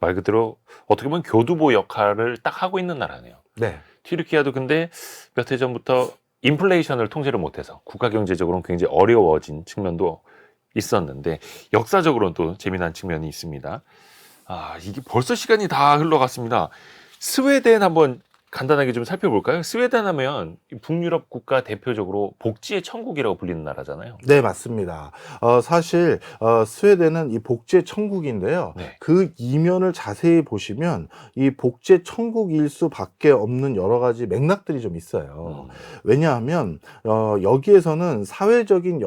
[SPEAKER 1] 말 그대로 어떻게 보면 교두보 역할을 딱 하고 있는 나라네요.
[SPEAKER 2] 네.
[SPEAKER 1] 튀르키예도 근데 몇 해 전부터 인플레이션을 통제를 못해서 국가 경제적으로는 굉장히 어려워진 측면도 있었는데 역사적으로는 또 재미난 측면이 있습니다. 이게 벌써 시간이 다 흘러갔습니다. 스웨덴 한번 간단하게 좀 살펴볼까요? 스웨덴 하면 북유럽 국가 대표적으로 복지의 천국이라고 불리는 나라잖아요.
[SPEAKER 2] 네, 맞습니다. 사실 스웨덴은 이 복지의 천국인데요.
[SPEAKER 1] 네.
[SPEAKER 2] 그 이면을 자세히 보시면 이 복지의 천국일 수밖에 없는 여러 가지 맥락들이 좀 있어요. 왜냐하면 여기에서는 사회적인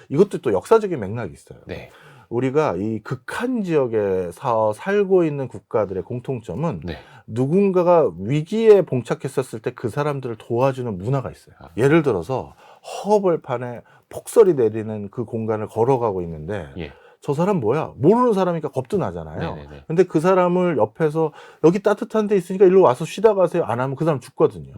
[SPEAKER 2] 이것도 또 역사적인 맥락이 있어요.
[SPEAKER 1] 네.
[SPEAKER 2] 우리가 이 극한 지역에서 살고 있는 국가들의 공통점은
[SPEAKER 1] 네.
[SPEAKER 2] 누군가가 위기에 봉착했었을 때 그 사람들을 도와주는 문화가 있어요. 예를 들어서 허벌판에 폭설이 내리는 그 공간을 걸어가고 있는데
[SPEAKER 1] 예.
[SPEAKER 2] 저 사람 뭐야? 모르는 사람이니까 겁도 나잖아요.
[SPEAKER 1] 네네네.
[SPEAKER 2] 근데 그 사람을 옆에서 여기 따뜻한 데 있으니까 일로 와서 쉬다 가세요. 안 하면 그 사람 죽거든요.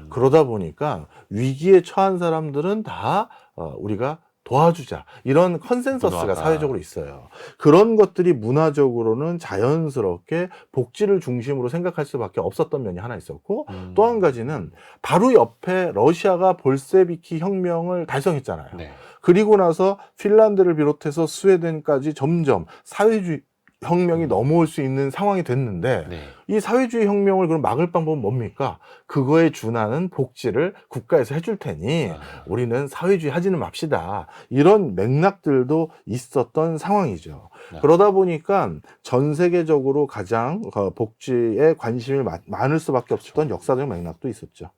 [SPEAKER 2] 그러다 보니까 위기에 처한 사람들은 다 우리가 도와주자. 이런 컨센서스가
[SPEAKER 1] 문화가.
[SPEAKER 2] 사회적으로 있어요. 그런 것들이 문화적으로는 자연스럽게 복지를 중심으로 생각할 수밖에 없었던 면이 하나 있었고 또 한 가지는 바로 옆에 러시아가 볼세비키 혁명을 달성했잖아요.
[SPEAKER 1] 네.
[SPEAKER 2] 그리고 나서 핀란드를 비롯해서 스웨덴까지 점점 사회주의 혁명이 넘어올 수 있는 상황이 됐는데
[SPEAKER 1] 네.
[SPEAKER 2] 이 사회주의 혁명을 그럼 막을 방법은 뭡니까? 그거에 준하는 복지를 국가에서 해줄 테니 우리는 사회주의 하지는 맙시다. 이런 맥락들도 있었던 상황이죠. 그러다 보니까 전 세계적으로 가장 복지에 관심이 많을 수밖에 없었던 역사적 맥락도 있었죠.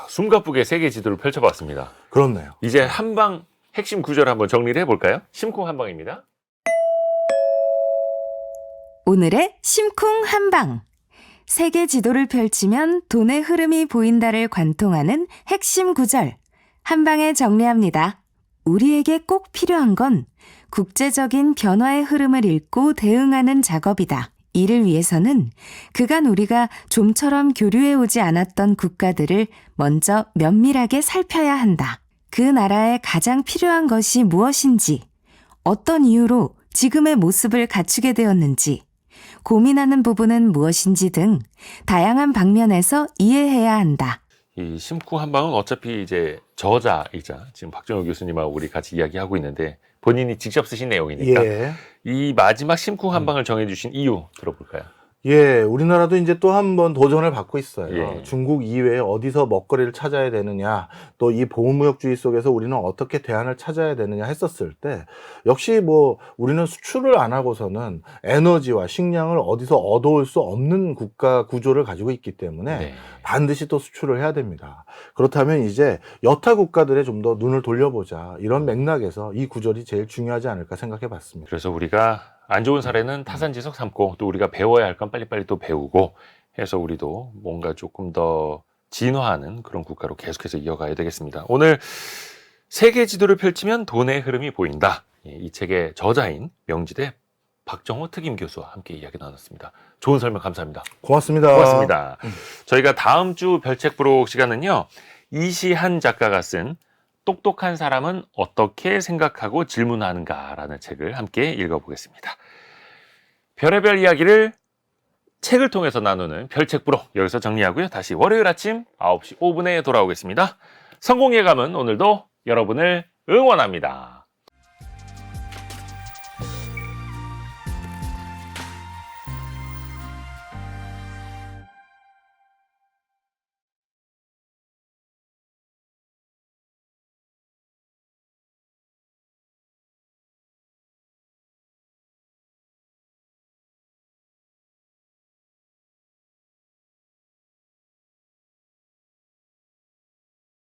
[SPEAKER 1] 숨가쁘게 세계 지도를 펼쳐봤습니다.
[SPEAKER 2] 그렇네요.
[SPEAKER 1] 이제 한방 핵심 구절을 한번 정리를 해볼까요? 심쿵 한방입니다.
[SPEAKER 3] 오늘의 심쿵 한방. 세계 지도를 펼치면 돈의 흐름이 보인다를 관통하는 핵심 구절. 한방에 정리합니다. 우리에게 꼭 필요한 건 국제적인 변화의 흐름을 읽고 대응하는 작업이다. 이를 위해서는 그간 우리가 좀처럼 교류해 오지 않았던 국가들을 먼저 면밀하게 살펴야 한다. 그 나라에 가장 필요한 것이 무엇인지, 어떤 이유로 지금의 모습을 갖추게 되었는지, 고민하는 부분은 무엇인지 등 다양한 방면에서 이해해야 한다.
[SPEAKER 1] 이 심쿵 한방은 어차피 이제 저자이자 지금 박정호 교수님하고 우리 같이 이야기하고 있는데 본인이 직접 쓰신 내용이니까
[SPEAKER 2] 예.
[SPEAKER 1] 이 마지막 심쿵 한방을 정해주신 이유 들어볼까요?
[SPEAKER 2] 예, 우리나라도 이제 또 한 번 도전을 받고 있어요.
[SPEAKER 1] 예.
[SPEAKER 2] 중국 이외에 어디서 먹거리를 찾아야 되느냐, 또 이 보호무역주의 속에서 우리는 어떻게 대안을 찾아야 되느냐 했었을 때, 역시 뭐 우리는 수출을 안 하고서는 에너지와 식량을 어디서 얻어올 수 없는 국가 구조를 가지고 있기 때문에
[SPEAKER 1] 네.
[SPEAKER 2] 반드시 또 수출을 해야 됩니다. 그렇다면 이제 여타 국가들에 좀 더 눈을 돌려보자. 이런 맥락에서 이 구절이 제일 중요하지 않을까 생각해 봤습니다.
[SPEAKER 1] 그래서 우리가 안 좋은 사례는 타산지석 삼고 또 우리가 배워야 할 건 빨리빨리 또 배우고 해서 우리도 뭔가 조금 더 진화하는 그런 국가로 계속해서 이어가야 되겠습니다. 오늘 세계 지도를 펼치면 돈의 흐름이 보인다. 이 책의 저자인 명지대 박정호 특임 교수와 함께 이야기 나눴습니다. 좋은 설명 감사합니다.
[SPEAKER 2] 고맙습니다.
[SPEAKER 1] 고맙습니다. 저희가 다음 주 별책 부록 시간은요. 이시한 작가가 쓴 똑똑한 사람은 어떻게 생각하고 질문하는가라는 책을 함께 읽어보겠습니다. 별의별 이야기를 책을 통해서 나누는 별책 부록 여기서 정리하고요. 다시 월요일 아침 9시 5분에 돌아오겠습니다. 성공 예감은 오늘도 여러분을 응원합니다.